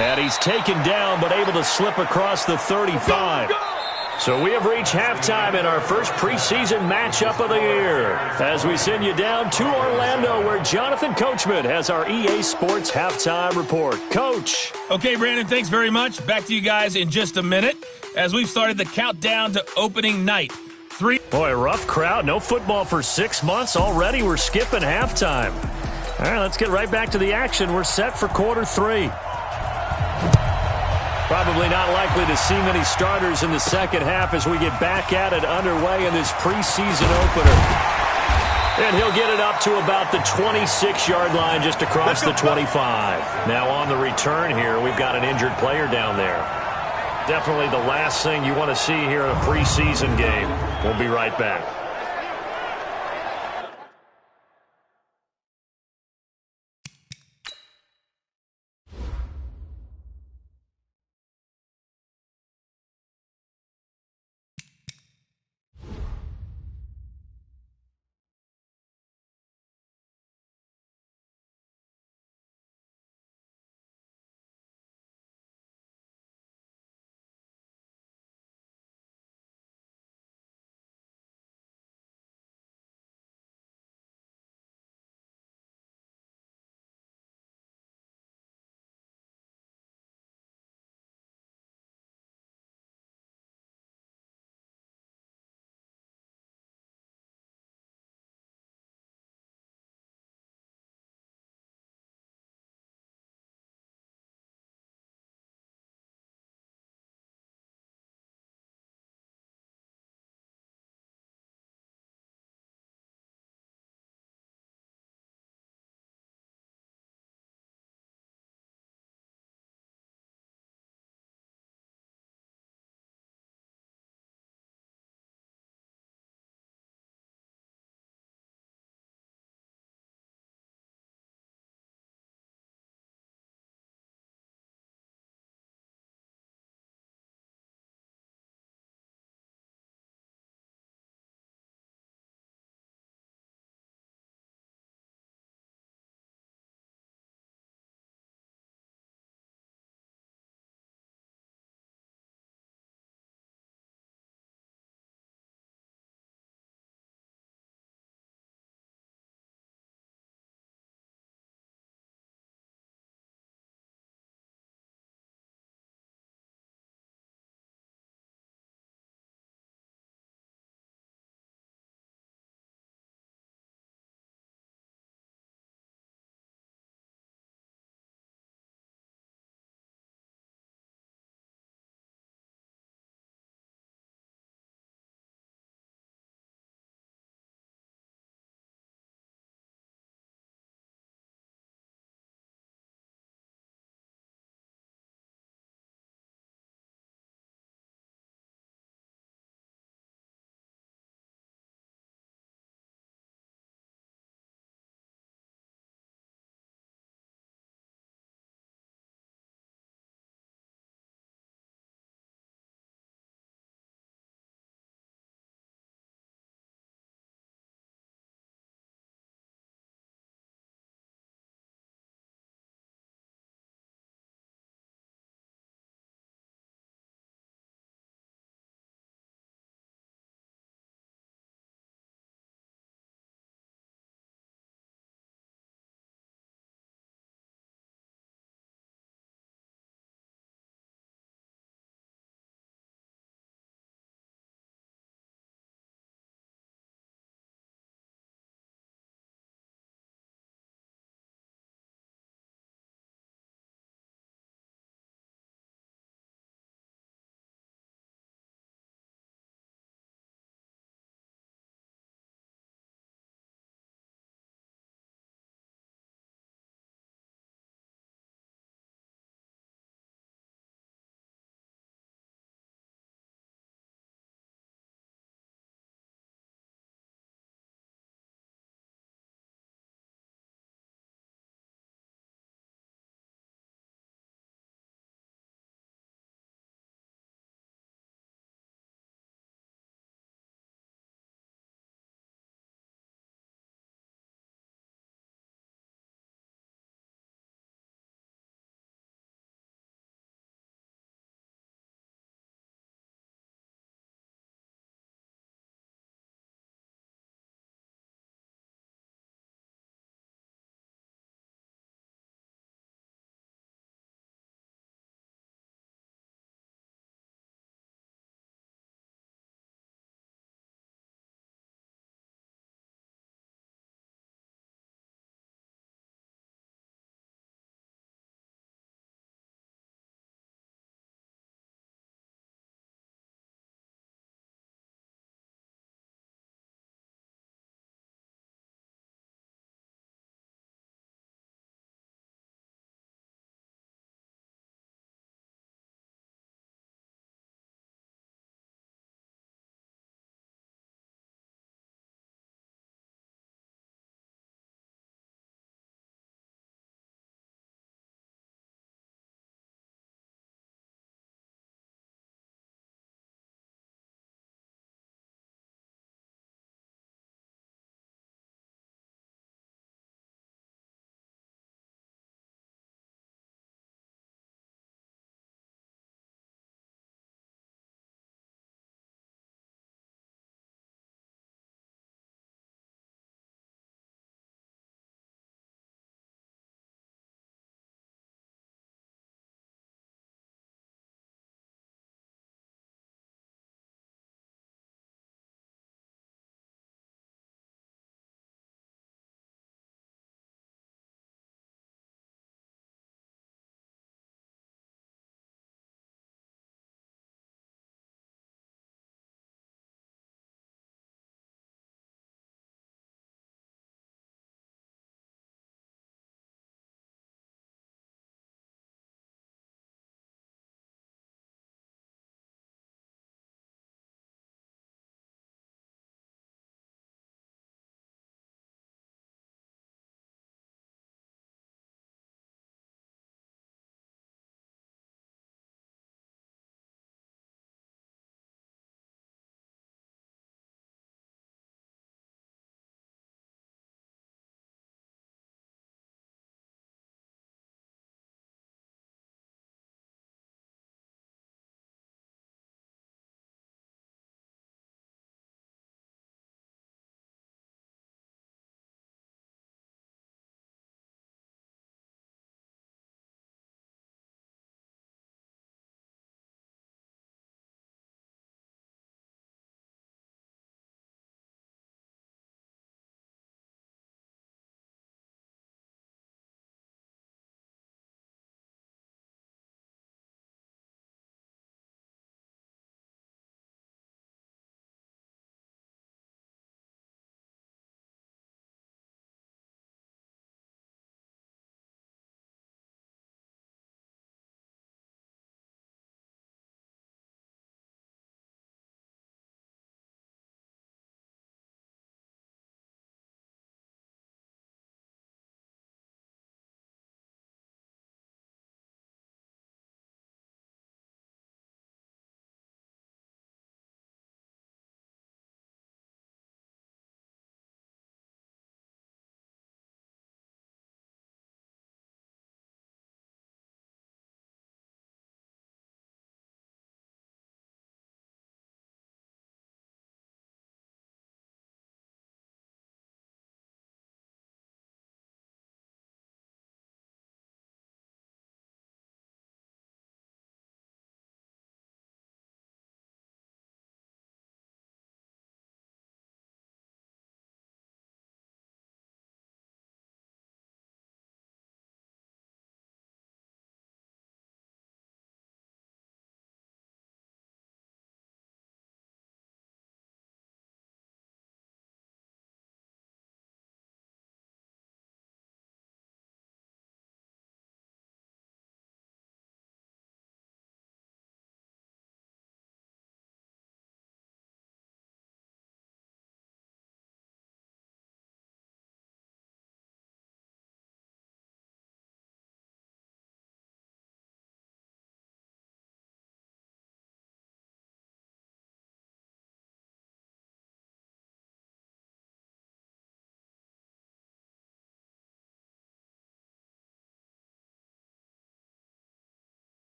And he's taken down, but able to slip across the 35. So we have reached halftime in our first preseason matchup of the year, as we send you down to Orlando, where Jonathan Coachman has our EA Sports halftime report. Coach. Okay, Brandon, thanks very much. Back to you guys in just a minute as we've started the countdown to opening night. Boy, rough crowd. No football for 6 months. Already we're skipping halftime. All right, let's get right back to the action. We're set for quarter 3. Probably not likely to see many starters in the second half as we get back at it underway in this preseason opener. And he'll get it up to about the 26-yard line just across the 25. Now on the return here, we've got an injured player down there. Definitely the last thing you want to see here in a preseason game. We'll be right back.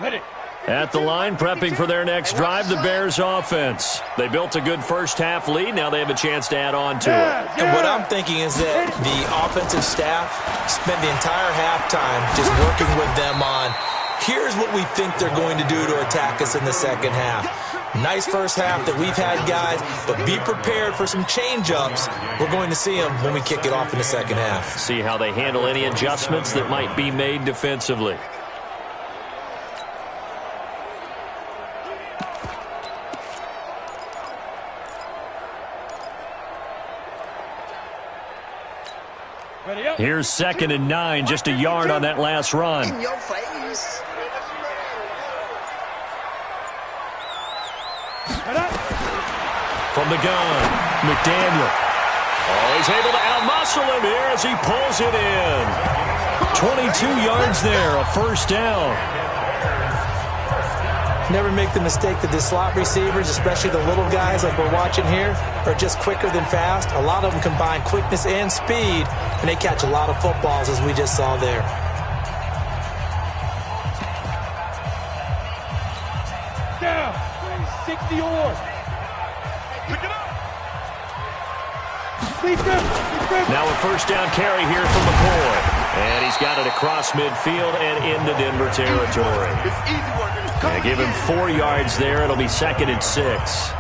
Ready. At the line, prepping for their next drive, the Bears offense. They built a good first-half lead. Now they have a chance to add on to it. And what I'm thinking is that the offensive staff spent the entire halftime just working with them on, here's what we think they're going to do to attack us in the second half. Nice first half that we've had, guys, but be prepared for some change-ups. We're going to see them when we kick it off in the second half. See how they handle any adjustments that might be made defensively. Here's 2nd and 9, just a yard on that last run. In your face. From the gun, McDaniel. Oh, he's able to outmuscle him here as he pulls it in. 22 yards there, a first down. Never make the mistake that the slot receivers, especially the little guys like we're watching here, are just quicker than fast. A lot of them combine quickness and speed, and they catch a lot of footballs, as we just saw there. Down. 60 or. Pick it up. Now a first down carry here from McCoy. And he's got it across midfield and into Denver territory. It's easy work. And give him 4 yards there. It'll be 2nd and 6.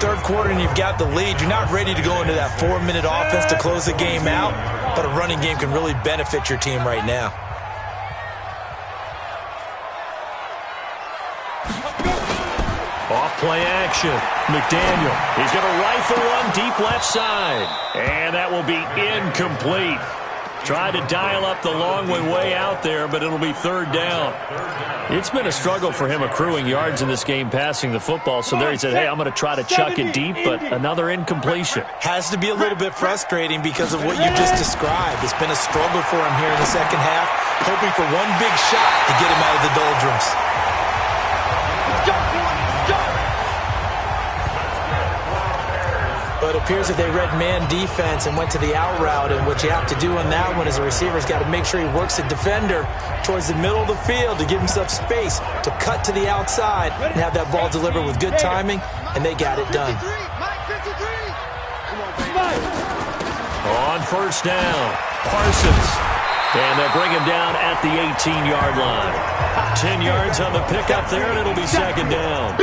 Third quarter and you've got the lead. You're not ready to go into that 4-minute offense to close the game out, but a running game can really benefit your team right now. Off play action. McDaniel. He's going to rifle one deep left side. And that will be incomplete. Tried to dial up the long way out there, but it'll be 3rd down. It's been a struggle for him accruing yards in this game passing the football. So there he said, hey, I'm going to try to chuck it deep, but another incompletion. Has to be a little bit frustrating because of what you just described. It's been a struggle for him here in the second half, hoping for one big shot to get him out of the doldrums. But it appears that they read man defense and went to the out route, and what you have to do on that one is a receiver's got to make sure he works the defender towards the middle of the field to give himself space to cut to the outside and have that ball delivered with good timing, and they got it done. On first down, Parsons. And they'll bring him down at the 18-yard line. 10 yards on the pickup there, and it'll be 2nd down.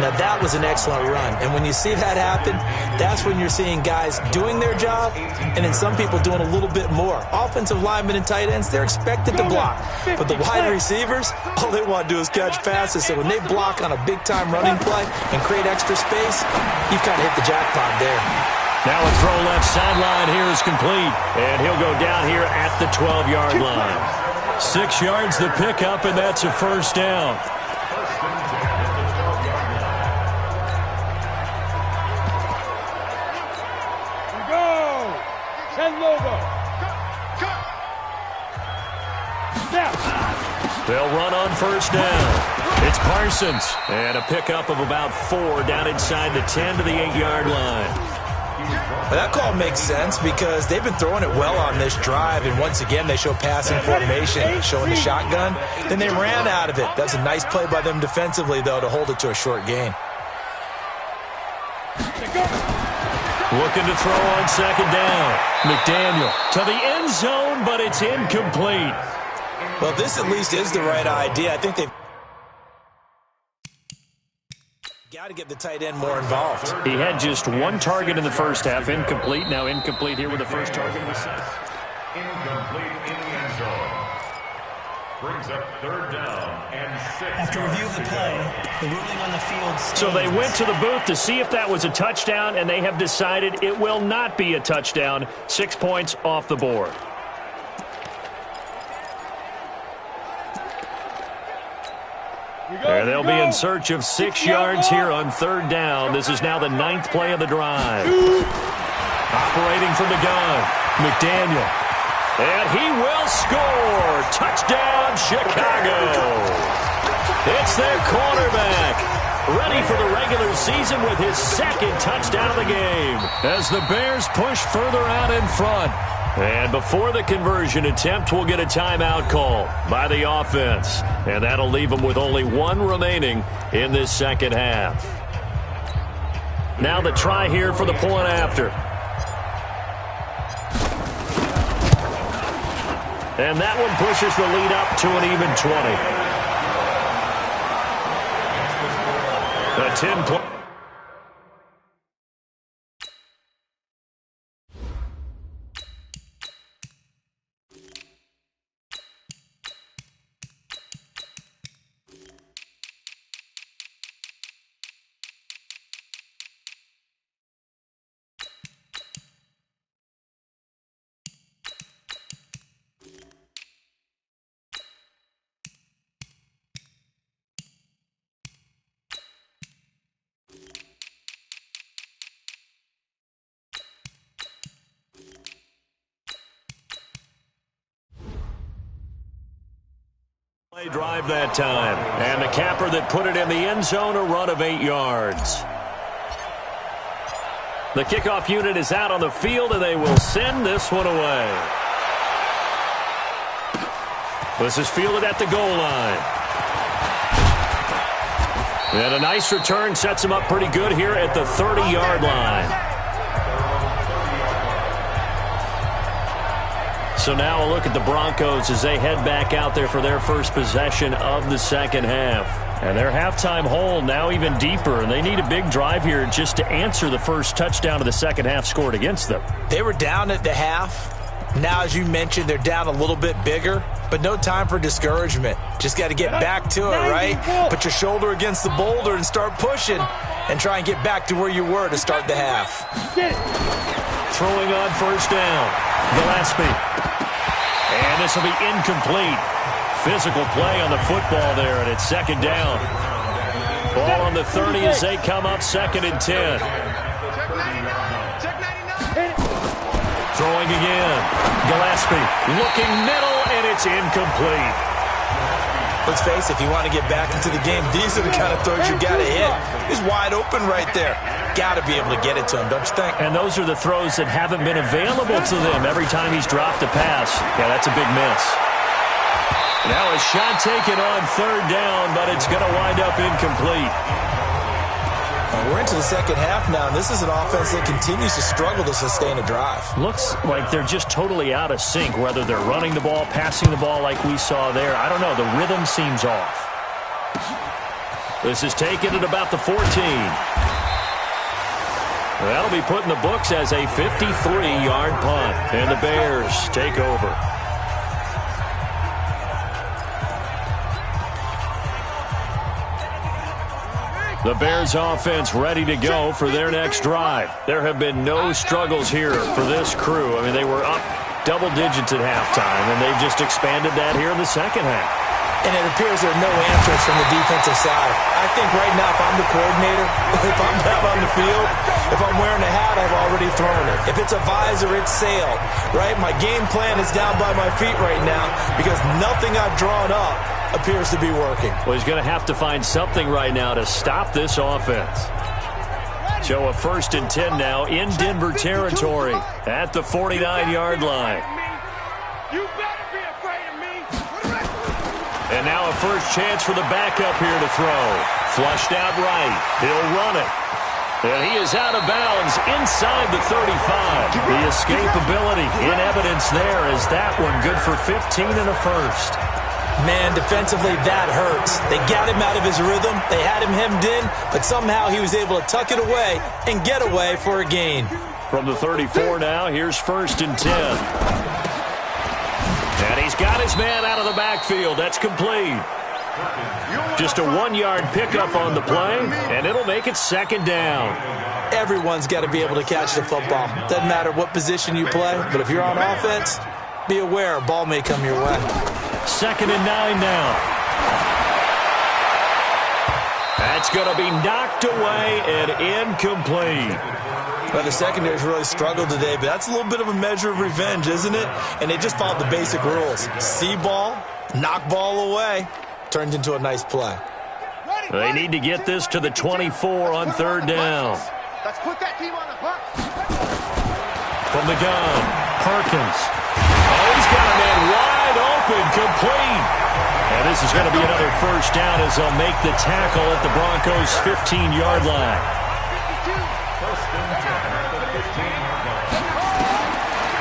Now, that was an excellent run. And when you see that happen, that's when you're seeing guys doing their job and then some people doing a little bit more. Offensive linemen and tight ends, they're expected to block. But the wide receivers, all they want to do is catch passes. So when they block on a big-time running play and create extra space, you've kind of hit the jackpot there. Now a throw left sideline here is complete. And he'll go down here at the 12-yard line. 6 yards the pickup, and that's a first down. They'll run on first down. It's Parsons. And a pickup of about 4 down inside the 10 to the 8-yard line. Well, that call makes sense because they've been throwing it well on this drive, and once again they show passing formation, showing the shotgun. Then they ran out of it. That's a nice play by them defensively, though, to hold it to a short gain. Looking to throw on 2nd down. McDaniel to the end zone, but it's incomplete. Well, this at least is the right idea. I think they've got to get the tight end more involved. He had just 1 target in the first half, incomplete. Now incomplete here with the first target in the second. Incomplete in the end zone. Brings up 3rd down and 6. After review of the play, the ruling on the field stands. So they went to the booth to see if that was a touchdown, and they have decided it will not be a touchdown. 6 points off the board. And they'll be in search of 6 yards here on 3rd down. This is now the 9th play of the drive. Operating from the gun, McDaniel. And he will score. Touchdown, Chicago. It's their quarterback, ready for the regular season with his 2nd touchdown of the game as the Bears push further out in front. And before the conversion attempt, we'll get a timeout call by the offense. And that'll leave them with only one remaining in this second half. Now the try here for the point after. And that one pushes the lead up to an even 20. A 10-point. Drive that time. And the capper that put it in the end zone, a run of 8 yards. The kickoff unit is out on the field, and they will send this one away. This is fielded at the goal line. And a nice return sets him up pretty good here at the 30-yard line. So now a look at the Broncos as they head back out there for their first possession of the second half. And their halftime hole now even deeper, and they need a big drive here just to answer the first touchdown of the second half scored against them. They were down at the half. Now, as you mentioned, they're down a little bit bigger, but no time for discouragement. Just got to get back to it, right? Put your shoulder against the boulder and start pushing and try and get back to where you were to start the half. Throwing on first down. Gillespie. And this will be incomplete. Physical play on the football there, and it's second down. Ball on the 30 as they come up 2nd and 10. Throwing again. Gillespie looking middle, and it's incomplete. Let's face it, if you want to get back into the game, these are the kind of throws you got to hit. He's wide open right there. Got to be able to get it to him, don't you think? And those are the throws that haven't been available to them every time he's dropped a pass. Yeah, that's a big miss. Now a shot taken on 3rd down, but it's going to wind up incomplete. We're into the second half now, and this is an offense that continues to struggle to sustain a drive. Looks like they're just totally out of sync, whether they're running the ball, passing the ball like we saw there. I don't know. The rhythm seems off. This is taken at about the 14. That'll be put in the books as a 53-yard punt, and the Bears take over. The Bears offense ready to go for their next drive. There have been no struggles here for this crew. I mean, they were up double digits at halftime, and they've just expanded that here in the second half. And it appears there are no answers from the defensive side. I think right now, if I'm the coordinator, if I'm down on the field, if I'm wearing a hat, I've already thrown it. If it's a visor, it's sailed, right? My game plan is down by my feet right now because nothing I've drawn up appears to be working. Well, he's going to have to find something right now to stop this offense. So a 1st and 10 now in Denver territory at the 49-yard line. You better be afraid of me. And now a first chance for the backup here to throw. Flushed out right. He'll run it. And he is out of bounds inside the 35. The escapability in evidence there is that one good for 15 and a first. Man, defensively, that hurts. They got him out of his rhythm. They had him hemmed in, but somehow he was able to tuck it away and get away for a gain. From the 34 now, here's 1st and 10. And he's got his man out of the backfield. That's complete. Just a 1-yard pickup on the play, and it'll make it 2nd down. Everyone's got to be able to catch the football. Doesn't matter what position you play, but if you're on offense, be aware a ball may come your way. 2nd and 9 now. That's going to be knocked away and incomplete. Well, the secondary's really struggled today, but that's a little bit of a measure of revenge, isn't it? And they just followed the basic rules. See ball, knock ball away. Turned into a nice play. They need to get this to the 24 on 3rd down. Let's put that team on the hook. From the gun. Perkins. Oh, he's got a man wide open, complete. And this is going to be another first down as they'll make the tackle at the Broncos' 15-yard line.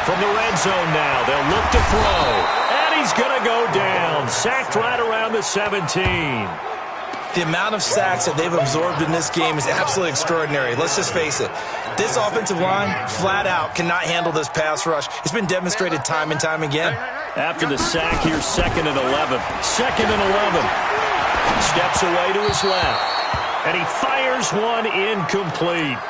From the red zone now, they'll look to throw. And he's going to go down. Sacked right around the 17. The amount of sacks that they've absorbed in this game is absolutely extraordinary. Let's just face it. This offensive line, flat out, cannot handle this pass rush. It's been demonstrated time and time again. After the sack, here's 2nd and 11. 2nd and 11. Steps away to his left. And he fires one incomplete.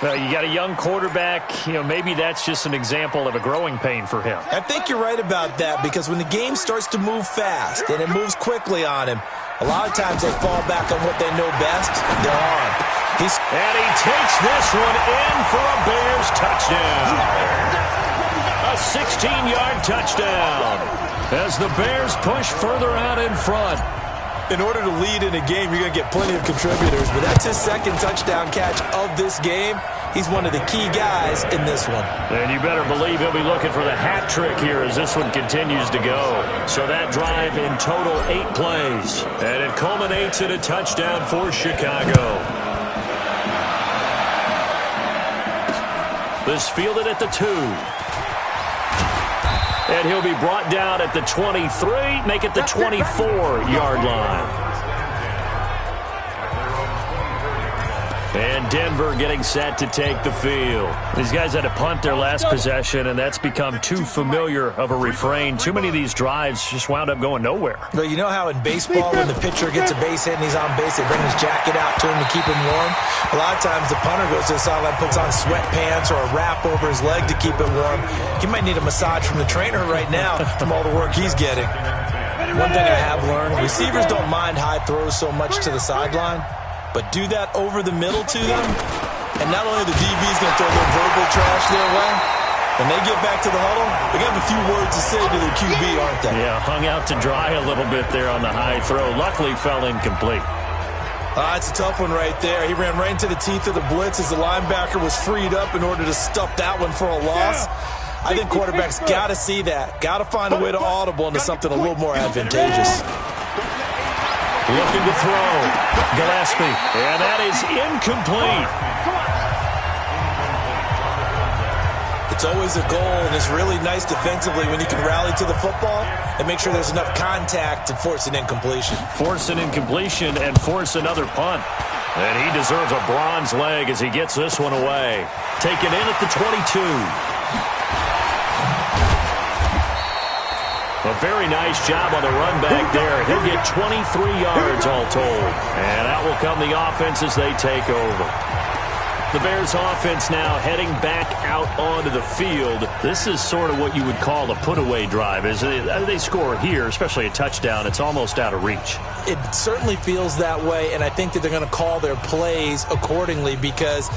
You got a young quarterback. Maybe that's just an example of a growing pain for him. I think you're right about that, because when the game starts to move fast and it moves quickly on him, a lot of times they fall back on what they know best, their arm. And he takes this one in for a Bears touchdown. A 16-yard touchdown as the Bears push further out in front. In order to lead in a game, you're going to get plenty of contributors, but that's his second touchdown catch of this game. He's one of the key guys in this one. And you better believe he'll be looking for the hat trick here as this one continues to go. So that drive in total 8 plays. And it culminates in a touchdown for Chicago. This fielded at the 2. And he'll be brought down at the 23, make it the 24-yard line. And Denver getting set to take the field. These guys had to punt their last possession, and that's become too familiar of a refrain. Too many of these drives just wound up going nowhere. Well, you know how in baseball, when the pitcher gets a base hit and he's on base, they bring his jacket out to him to keep him warm? A lot of times the punter goes to the sideline, puts on sweatpants or a wrap over his leg to keep it warm. He might need a massage from the trainer right now from all the work he's getting. One thing I have learned, receivers don't mind high throws so much to the sideline, but do that over the middle to them, and not only the DB's going to throw their verbal trash their way, when they get back to the huddle, they're going to have a few words to say to their QB, aren't they? Yeah, hung out to dry a little bit there on the high throw. Luckily, fell incomplete. It's a tough one right there. He ran right into the teeth of the blitz as the linebacker was freed up in order to stuff that one for a loss. I think quarterbacks got to see that. Got to find a way to audible into something a little more advantageous. Looking to throw. Gillespie. And that is incomplete. It's always a goal, and it's really nice defensively when you can rally to the football and make sure there's enough contact to force an incompletion. Force an incompletion and force another punt. And he deserves a bronze leg as he gets this one away. Taken in at the 22. A very nice job on the run back there. He'll get 23 yards all told. And out will come the offense as they take over. The Bears offense now heading back out onto the field. This is sort of what you would call a put-away drive. They score here, especially a touchdown, it's almost out of reach. It certainly feels that way, and I think that they're going to call their plays accordingly, because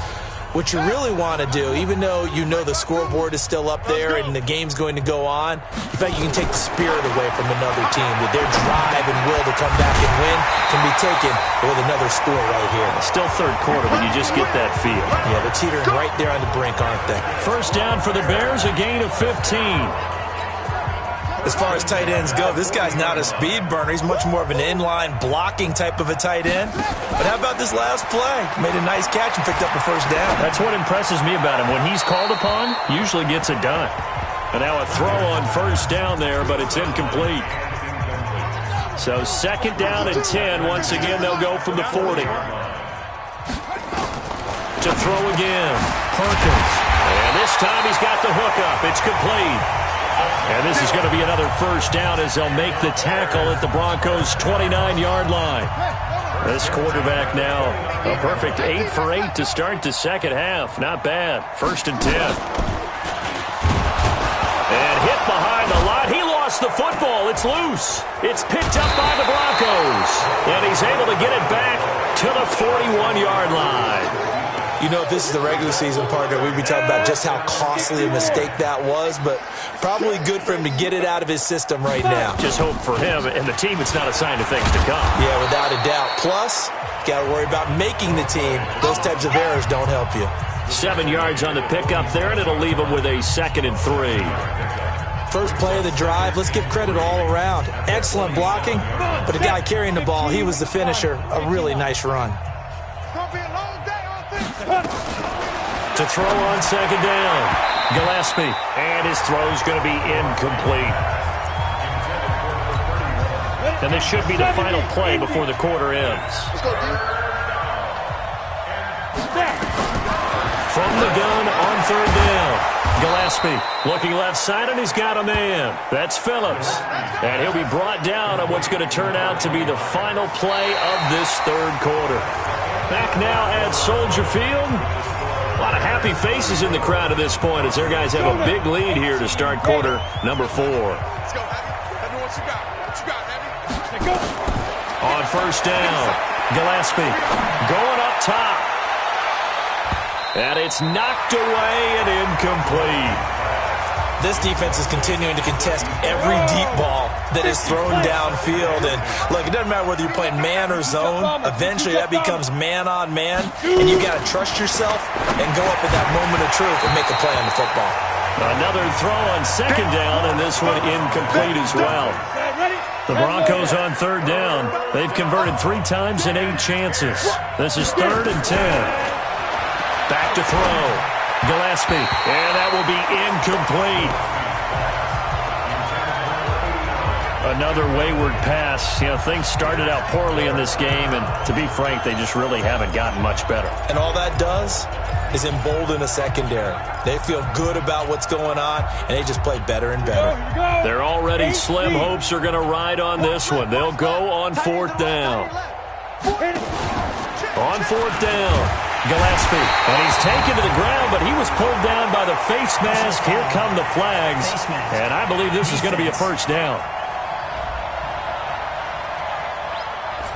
what you really want to do, even though you know the scoreboard is still up there and the game's going to go on, in fact, you can take the spirit away from another team. That their drive and will to come back and win can be taken with another score right here. Still third quarter, but you just get that feel. Yeah, they're teetering right there on the brink, aren't they? First down for the Bears, a gain of 15. As far as tight ends go, this guy's not a speed burner. He's much more of an inline blocking type of a tight end. But how about this last play? Made a nice catch and picked up a first down. That's what impresses me about him. When he's called upon, usually gets it done. And now a throw on first down there, but it's incomplete. So second down and 10. Once again, they'll go from the 40. To throw again. Perkins. And this time he's got the hook up. It's complete. And this is going to be another first down as they'll make the tackle at the Broncos' 29-yard line. This quarterback now a perfect 8 for 8 to start the second half. Not bad. First and 10. And hit behind the line. He lost the football. It's loose. It's picked up by the Broncos. And he's able to get it back to the 41-yard line. You know, if this is the regular season partner, we'd be talking about just how costly a mistake that was, but probably good for him to get it out of his system right now. Just hope for him and the team it's not a sign of things to come. Yeah, without a doubt. Plus, got to worry about making the team. Those types of errors don't help you. 7 yards on the pickup there, and it'll leave them with a 2nd and 3. First play of the drive, let's give credit all around. Excellent blocking, but the guy carrying the ball, he was the finisher. A really nice run. To throw on 2nd down, Gillespie, and his throw's going to be incomplete. And this should be the final play before the quarter ends. From the gun on 3rd down, Gillespie looking left side, and he's got a man. That's Phillips. And he'll be brought down on what's going to turn out to be the final play of this 3rd quarter. Back now at Soldier Field. A lot of happy faces in the crowd at this point as their guys have a big lead here to start quarter number 4. Let's go, Heavy. What you got? What you got, Heavy? On 1st down, Gillespie going up top. And it's knocked away and incomplete. This defense is continuing to contest every deep ball that is thrown downfield. And look, it doesn't matter whether you're playing man or zone. Eventually that becomes man on man. And you got to trust yourself and go up at that moment of truth and make a play on the football. Another throw on 2nd down, and this one incomplete as well. The Broncos on 3rd down. They've converted 3 times in 8 chances. This is 3rd and 10. Back to throw. Gillespie, and that will be incomplete. Another wayward pass. You know, things started out poorly in this game, and to be frank, they just really haven't gotten much better. And all that does is embolden a secondary. They feel good about what's going on, and they just play better and better. Their already slim hopes are going to ride on this one. They'll go on 4th down. On 4th down. Gillespie, and he's taken to the ground, but he was pulled down by the face mask. Here come the flags, and I believe this is going to be a 1st down.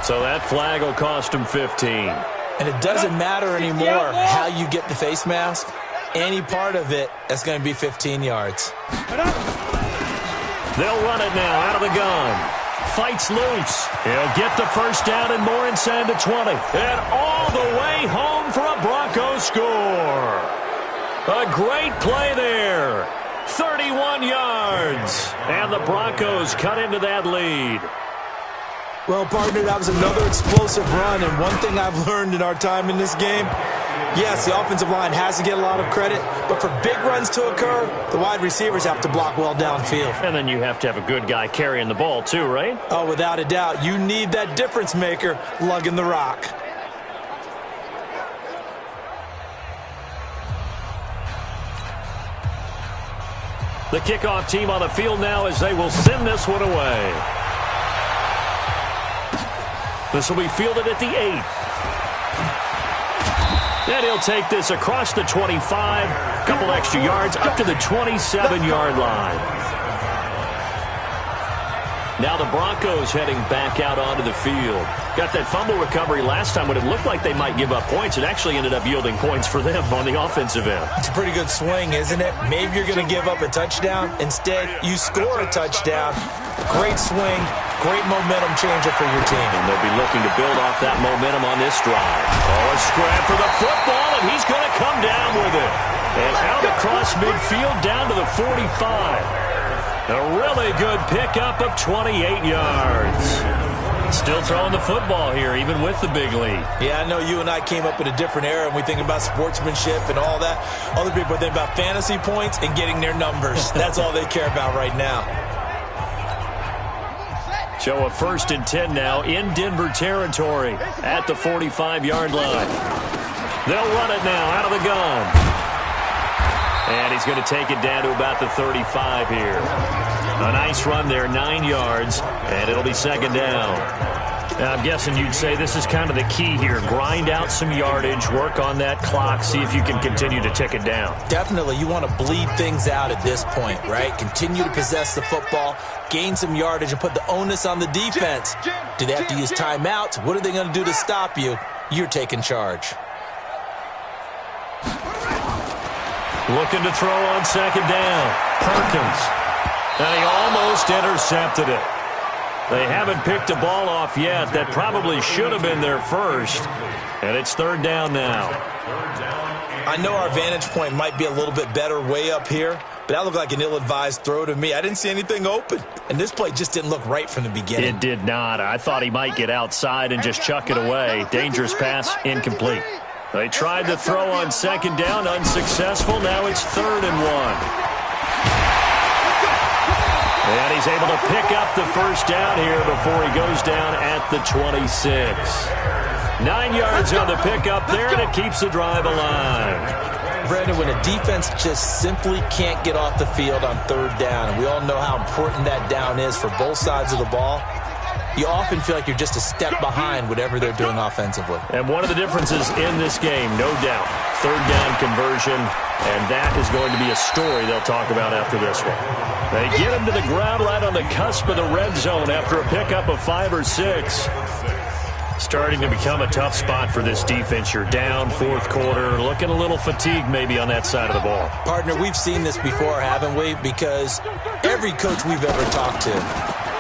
So that flag will cost him 15. And it doesn't matter anymore how you get the face mask. Any part of it, that's going to be 15 yards. They'll run it now out of the gun. Fights loose. He'll get the 1st down and more inside the 20. And all the way home for a Broncos score. A great play there. 31 yards. And the Broncos cut into that lead. Well, partner, that was another explosive run. And one thing I've learned in our time in this game, yes, the offensive line has to get a lot of credit, but for big runs to occur, the wide receivers have to block well downfield. And then you have to have a good guy carrying the ball too, right? Oh, without a doubt. You need that difference maker lugging the rock. The kickoff team on the field now as they will send this one away. This will be fielded at the 8. And he'll take this across the 25, a couple extra yards, up to the 27-yard line. Now the Broncos heading back out onto the field. Got that fumble recovery last time when it looked like they might give up points. It actually ended up yielding points for them on the offensive end. It's a pretty good swing, isn't it? Maybe you're going to give up a touchdown. Instead, you score a touchdown. Great swing, great momentum changer for your team. And they'll be looking to build off that momentum on this drive. Oh, a scrap for the football, and he's going to come down with it. And out across midfield down to the 45. A really good pickup of 28 yards. Still throwing the football here, even with the big lead. Yeah, I know you and I came up in a different era, and we think about sportsmanship and all that. Other people think about fantasy points and getting their numbers. That's all they care about right now. So a 1st and 10 now in Denver territory at the 45-yard line. They'll run it now out of the gun. And he's going to take it down to about the 35 here. A nice run there, 9 yards, and it'll be 2nd down. Now, I'm guessing you'd say this is kind of the key here. Grind out some yardage, work on that clock, see if you can continue to tick it down. Definitely. You want to bleed things out at this point, right? Continue to possess the football, gain some yardage, and put the onus on the defense. Do they have to use timeouts? What are they going to do to stop you? You're taking charge. Looking to throw on 2nd down. Perkins. And he almost intercepted it. They haven't picked a ball off yet. That probably should have been their first. And it's 3rd down now. 3rd down I know our vantage point might be a little bit better way up here, but that looked like an ill-advised throw to me. I didn't see anything open, and this play just didn't look right from the beginning. It did not. I thought he might get outside and just chuck it away. Dangerous pass, incomplete. They tried to throw on second down, unsuccessful. Now it's 3rd and 1. And he's able to pick up the first down here before he goes down at the 26. 9 yards on the pickup there, and it keeps the drive alive. Brandon, when a defense just simply can't get off the field on 3rd down, and we all know how important that down is for both sides of the ball, you often feel like you're just a step behind whatever they're doing offensively. And one of the differences in this game, no doubt, 3rd down conversion, and that is going to be a story they'll talk about after this one. They get him to the ground right on the cusp of the red zone after a pickup of 5 or 6. Starting to become a tough spot for this defense. You're down 4th quarter, looking a little fatigued maybe on that side of the ball. Partner, we've seen this before, haven't we? Because every coach we've ever talked to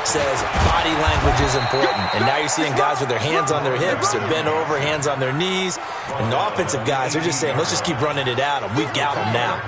says body language is important. And now you're seeing guys with their hands on their hips, they're bent over, hands on their knees. And the offensive guys, they're just saying, let's just keep running it at them. We've got them now.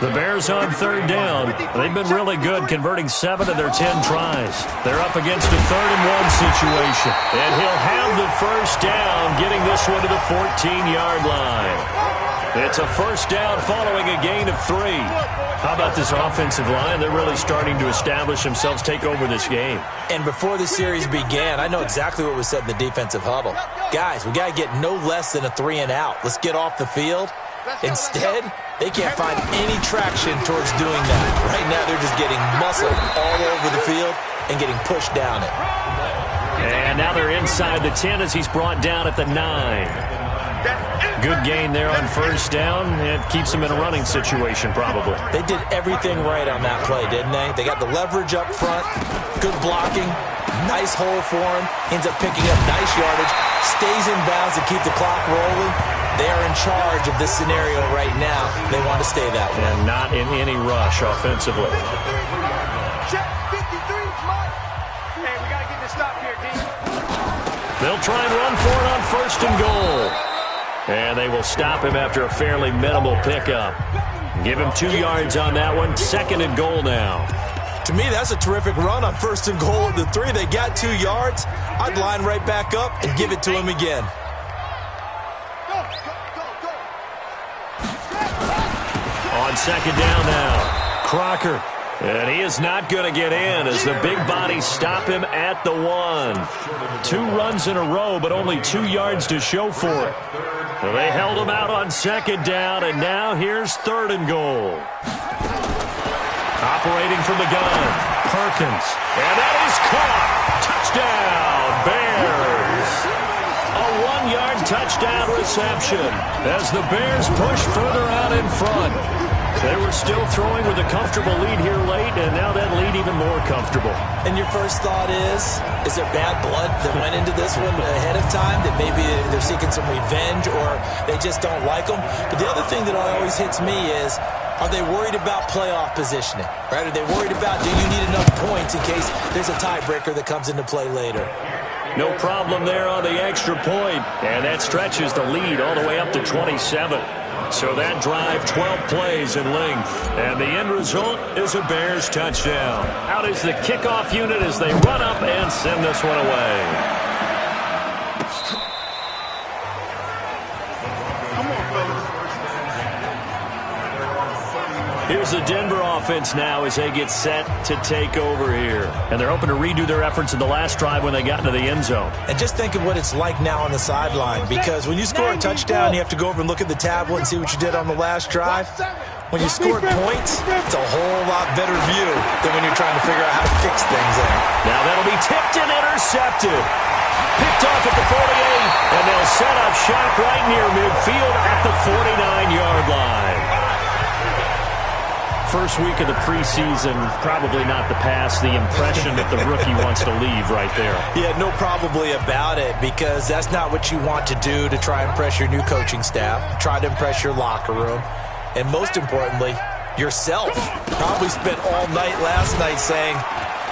The Bears on 3rd down. They've been really good, converting 7 of their 10 tries. They're up against a 3rd and 1 situation. And he'll have the first down, getting this one to the 14-yard line. It's a first down following a gain of 3. How about this offensive line? They're really starting to establish themselves, take over this game. And before the series began, I know exactly what was said in the defensive huddle. Guys, we got to get no less than a 3 and out. Let's get off the field. Instead, they can't find any traction towards doing that. Right now, they're just getting muscled all over the field and getting pushed down it. And now they're inside the 10 as he's brought down at the 9. Good gain there on first down. It keeps them in a running situation, probably. They did everything right on that play, didn't they? They got the leverage up front, good blocking, nice hole for him, ends up picking up nice yardage, stays in bounds to keep the clock rolling. They are in charge of this scenario right now. They want to stay that way. And not in any rush offensively. Check 53, Mike. Hey, we got to get this stop here, D. They'll try and run for it on 1st and goal. And they will stop him after a fairly minimal pickup. Give him 2 yards on that one. 2nd and goal now. To me, that's a terrific run on 1st and goal at the 3. They got 2 yards. I'd line right back up and give it to him again. On 2nd down now, Crocker. And he is not going to get in as the big bodies stop him at the 1. 2 runs in a row, but only 2 yards to show for it. Well, they held him out on 2nd down, and now here's 3rd and goal. Operating from the gun, Perkins. And that is caught. Touchdown, Bears. A 1-yard touchdown reception as the Bears push further out in front. They were still throwing with a comfortable lead here late, and now that lead even more comfortable. And your first thought is there bad blood that went into this one ahead of time, that maybe they're seeking some revenge or they just don't like them? But the other thing that always hits me is, are they worried about playoff positioning? Right? Are they worried about, do you need enough points in case there's a tiebreaker that comes into play later? No problem there on the extra point, and that stretches the lead all the way up to 27. So that drive, 12 plays in length. And the end result is a Bears touchdown. Out is the kickoff unit as they run up and send this one away. Here's the Denver offense now as they get set to take over here. And they're hoping to redo their efforts in the last drive when they got into the end zone. And just think of what it's like now on the sideline, because when you score a touchdown, you have to go over and look at the tablet and see what you did on the last drive. When you scored points, it's a whole lot better view than when you're trying to figure out how to fix things there. Now that'll be tipped and intercepted. Picked off at the 48, and they'll set up shop right near midfield at the 49-yard line. First week of the preseason, probably not the pass, the impression that the rookie wants to leave right there. Yeah, no probably about it, because that's not what you want to do to try and impress your new coaching staff, try to impress your locker room, and most importantly, yourself. Probably spent all night last night saying,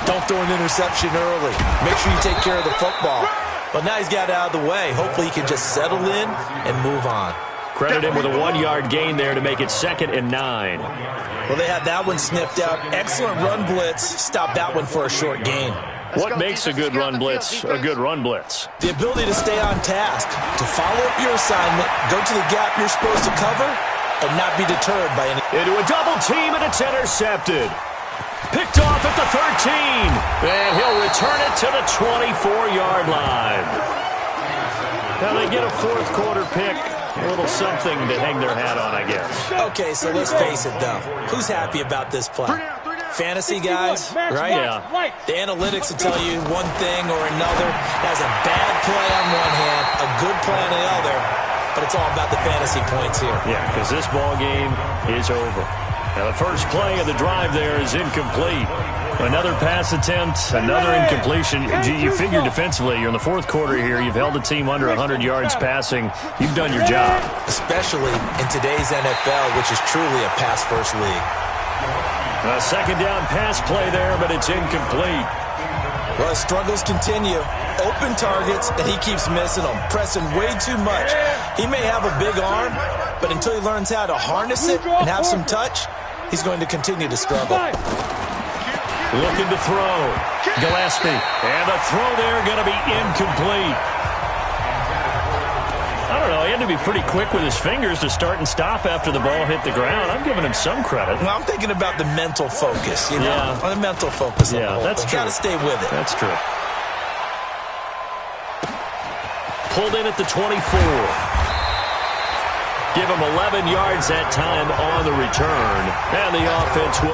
don't throw an interception early. Make sure you take care of the football. But now he's got it out of the way. Hopefully he can just settle in and move on. Credit him with a 1-yard gain there to make it 2nd and 9. Well, they had that one sniffed out. Excellent run blitz. Stopped that one for a short gain. What makes a good run blitz a good run blitz? The ability to stay on task, to follow up your assignment, go to the gap you're supposed to cover, and not be deterred by any... Into a double team, and it's intercepted. Picked off at the 13. And he'll return it to the 24-yard line. Now they get a fourth-quarter pick. A little something to hang their hat on, I guess. Okay, so let's face it, though. Who's happy about this play? Fantasy guys, right? Yeah. The analytics will tell you one thing or another. That's a bad play on one hand, a good play on the other, but it's all about the fantasy points here. Yeah, because this ball game is over. Now the first play of the drive there is incomplete. Another pass attempt, another incompletion. You figure defensively, you're in the fourth quarter here. You've held the team under 100 yards passing. You've done your job. Especially in today's NFL, which is truly a pass-first league. A second down pass play there, but it's incomplete. Well, struggles continue. Open targets, and he keeps missing them, pressing way too much. He may have a big arm, but until he learns how to harness it and have some touch, he's going to continue to struggle. Looking to throw. Gillespie. And the throw there going to be incomplete. I don't know. He had to be pretty quick with his fingers to start and stop after the ball hit the ground. I'm giving him some credit. Well, I'm thinking about the mental focus, you know? Yeah. The mental focus. Yeah, that's true. Got to stay with it. That's true. Pulled in at the 24. Give him 11 yards that time on the return. And the offense will...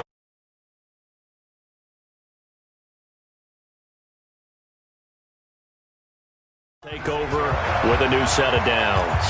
take over with a new set of downs.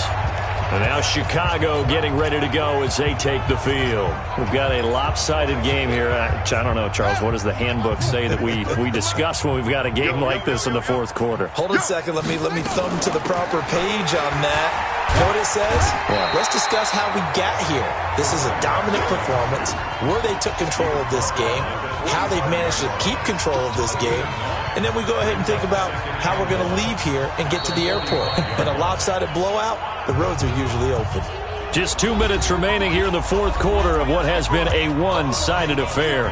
And now Chicago getting ready to go as they take the field. We've got a lopsided game here. I don't know, Charles, what does the handbook say that we discuss when we've got a game like this in the fourth quarter? Hold on a second. Let me thumb to the proper page on that. You know what it says? Yeah. Let's discuss how we got here. This is a dominant performance, where they took control of this game, how they've managed to keep control of this game, and then we go ahead and think about how we're going to leave here and get to the airport. In a lopsided blowout, the roads are usually open. Just 2 minutes remaining here in the fourth quarter of what has been a one-sided affair.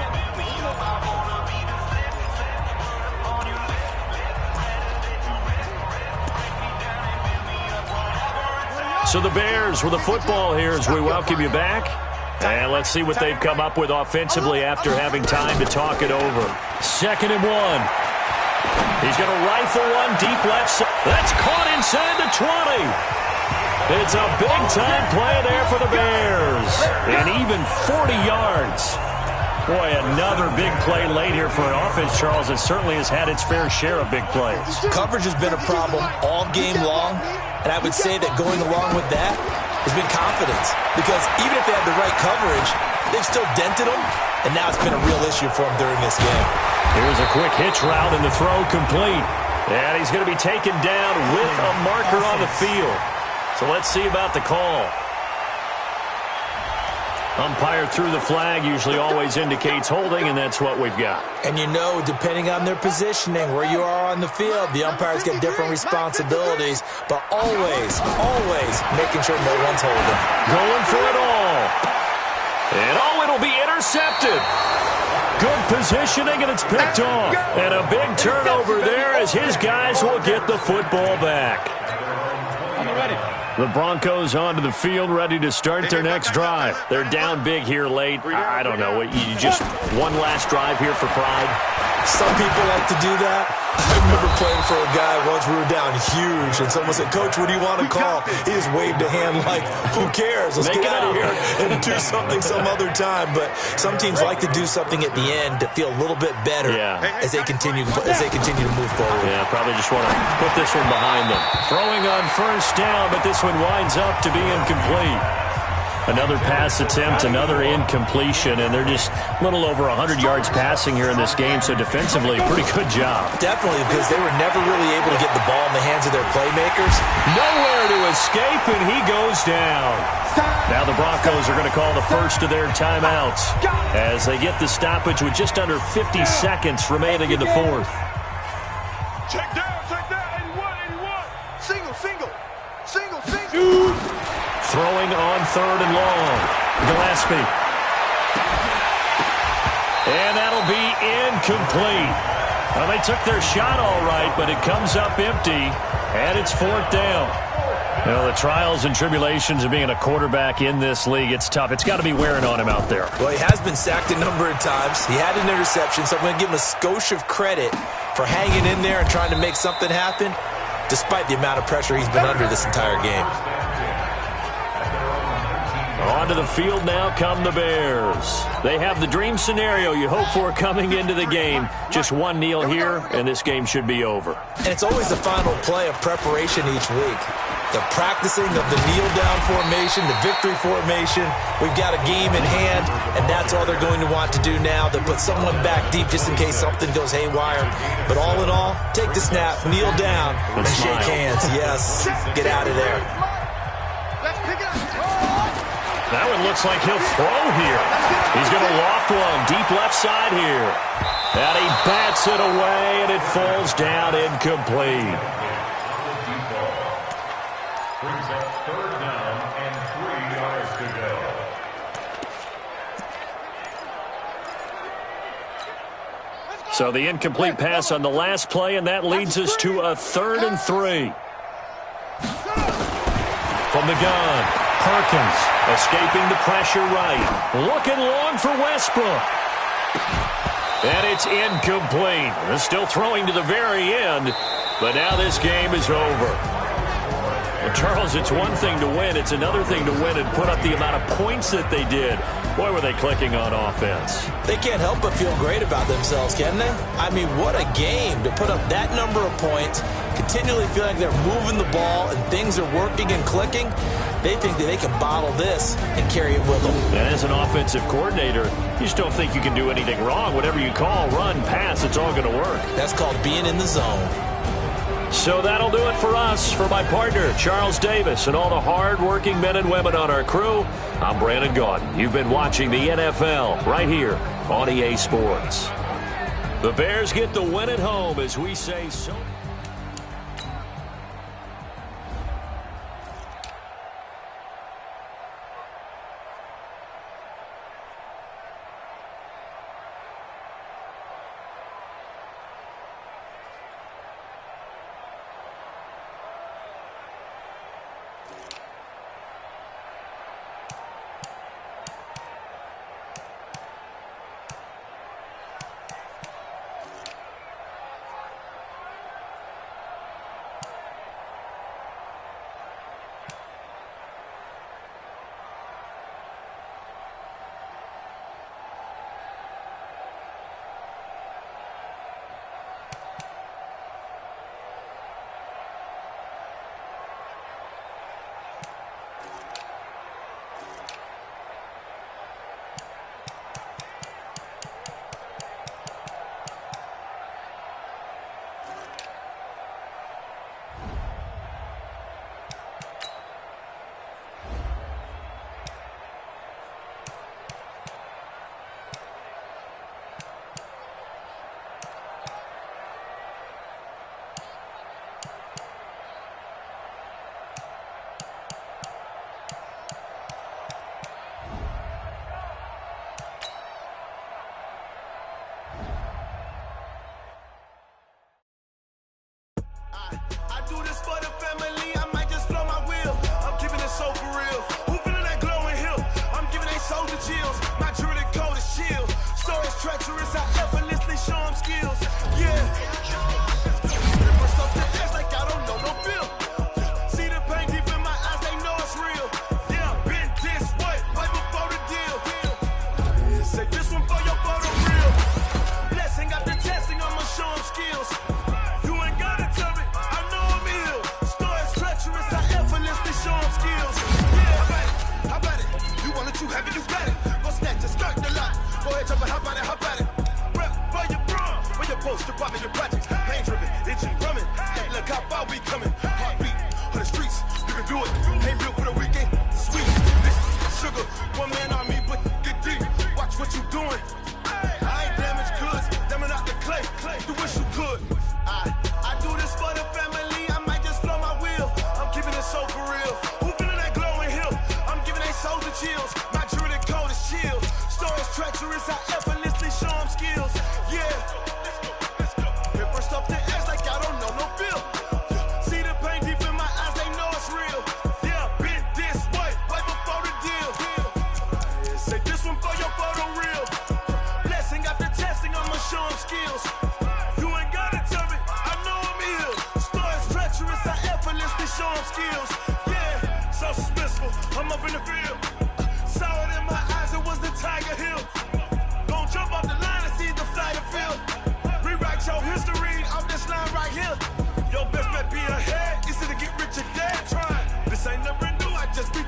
So the Bears with the football here as we welcome you back. And let's see what they've come up with offensively after having time to talk it over. 2nd and 1. He's going to rifle one deep left side. That's caught inside the 20. It's a big-time play there for the Bears. And even 40 yards. Boy, another big play late here for an offense, Charles, that certainly has had its fair share of big plays. Coverage has been a problem all game long, and I would say that going along with that has been confidence. Because even if they had the right coverage, they've still dented them, and now it's been a real issue for them during this game. Here's a quick hitch route, and the throw complete. And he's going to be taken down with a marker on the field. So let's see about the call. Umpire threw the flag, usually always indicates holding, and that's what we've got. And you know, depending on their positioning, where you are on the field, the umpires get different responsibilities, but always making sure no one's holding. Going for it all. And it'll be intercepted. Good positioning, and it's picked off. And a big turnover there as his guys will get the football back. The Broncos onto the field, ready to start their next drive. They're down big here late. I don't know. You just one last drive here for pride? Some people like to do that. I remember playing for a guy once. We were down huge, and someone said, "Coach, what do you want to call?" He just waved a hand like, "Who cares? Let's get out of here and do something some other time." But some teams like to do something at the end to feel a little bit better as they continue to move forward. Yeah, probably just want to put this one behind them. Throwing on first down, but this one winds up to be incomplete. Another pass attempt, another incompletion, and they're just a little over 100 yards passing here in this game, so defensively, pretty good job. Definitely, because they were never really able to get the ball in the hands of their playmakers. Nowhere to escape, and he goes down. Now the Broncos are going to call the first of their timeouts as they get the stoppage with just under 50 seconds remaining in the fourth. Check down, 81. Single. Throwing on 3rd and long. Gillespie. And that'll be incomplete. Well, they took their shot all right, but it comes up empty, and it's 4th down. You know, the trials and tribulations of being a quarterback in this league, it's tough. It's got to be wearing on him out there. Well, he has been sacked a number of times. He had an interception, so I'm going to give him a skosh of credit for hanging in there and trying to make something happen, despite the amount of pressure he's been under this entire game. Onto the field now come the Bears. They have the dream scenario you hope for coming into the game. Just one kneel here, and this game should be over. And it's always the final play of preparation each week. The practicing of the kneel-down formation, the victory formation. We've got a game in hand, and that's all they're going to want to do now. They'll put someone back deep just in case something goes haywire. But all in all, take the snap, kneel down, and shake hands. Yes, get out of there. That one looks like he'll throw here. He's going to loft one deep left side here. And he bats it away, and it falls down incomplete. Brings up 3rd down and 3 yards to go. So the incomplete pass on the last play, and that leads us to a 3rd and 3. From the gun, Perkins escaping the pressure right. Looking long for Westbrook. And it's incomplete. They're still throwing to the very end, but now this game is over. Well, Charles, it's one thing to win. It's another thing to win and put up the amount of points that they did. Boy, were they clicking on offense. They can't help but feel great about themselves, can they? I mean, what a game to put up that number of points, continually feel like they're moving the ball and things are working and clicking. They think that they can bottle this and carry it with them. And as an offensive coordinator, you just don't think you can do anything wrong. Whatever you call, run, pass, it's all going to work. That's called being in the zone. So that'll do it for us. For my partner, Charles Davis, and all the hard-working men and women on our crew, I'm Brandon Gaudin. You've been watching the NFL right here on EA Sports. The Bears get the win at home, as we say so. Do this for the family, I might just blow my wheel. I'm keeping it so for real. Who feeling that glowing hill? I'm giving they soldier chills. My jewelry code is chill. Stories treacherous, I effortlessly show them skills. Yeah. Burst off the edge like I don't know no bill. See the pain deep in my eyes, they know it's real. Yeah, been this way, way before the deal. Say this one for your photo real. Blessing after testing, I'ma show them skills. You have it, you got it. Go snatch it, start the lot. Go ahead, jump it, hop on it, hop on it. Rep for your bro, for your post, your poppin', your projects. Pain driven, itching, drumming. Hey, look how far we coming. Heartbeat on the streets, you can do it. Ain't built for the weekend, sweet. This sugar, one man army, but get deep. Watch what you doing. I ain't damaged goods, damn out the clay. You wish you could. I do this for the family, I might just blow my wheel. I'm keeping it so for real. Who feeling that glowing hill?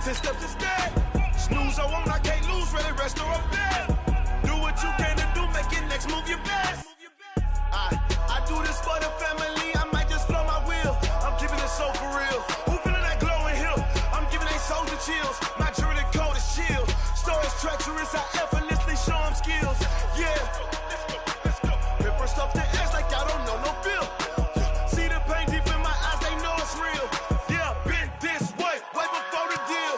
10 steps instead. Snooze, I won't, I can't lose, really rest or I'm dead. Do what you can to do, make your next move your best. I do this for the family, I might just flow my wheel. I'm keeping it so for real. Who feeling that glowing hill? I'm giving they souls the chills. My jewelry code is chill. Stories treacherous, I effortlessly show them skills. Yeah. Paper stuff the edge like I don't know no feel. See the pain deep in my eyes, they know it's real. Yeah, been this way before the deal.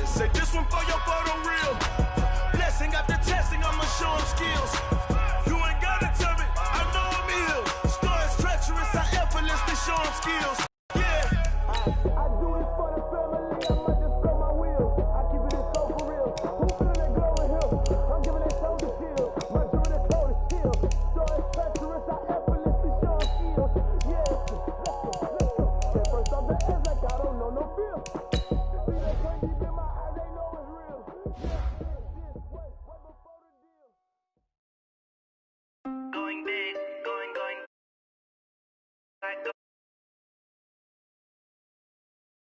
Say this one for your photo reel. Blessing after testing, I'ma show them skills. You ain't gotta tell me, I know I'm ill. Stories treacherous, I effortlessly show them skills. Yeah, I do this for the family, I might just blow my wheel. I keep it so for real. Who feeling that glowing hill? I'm giving that soul the chill. My jewelry code is chill. Stories treacherous, I effortlessly show them skills. Yeah, let's go. Get first off the edge like I don't know no feel. See that pain deep in my eyes, they know it's real. Yeah.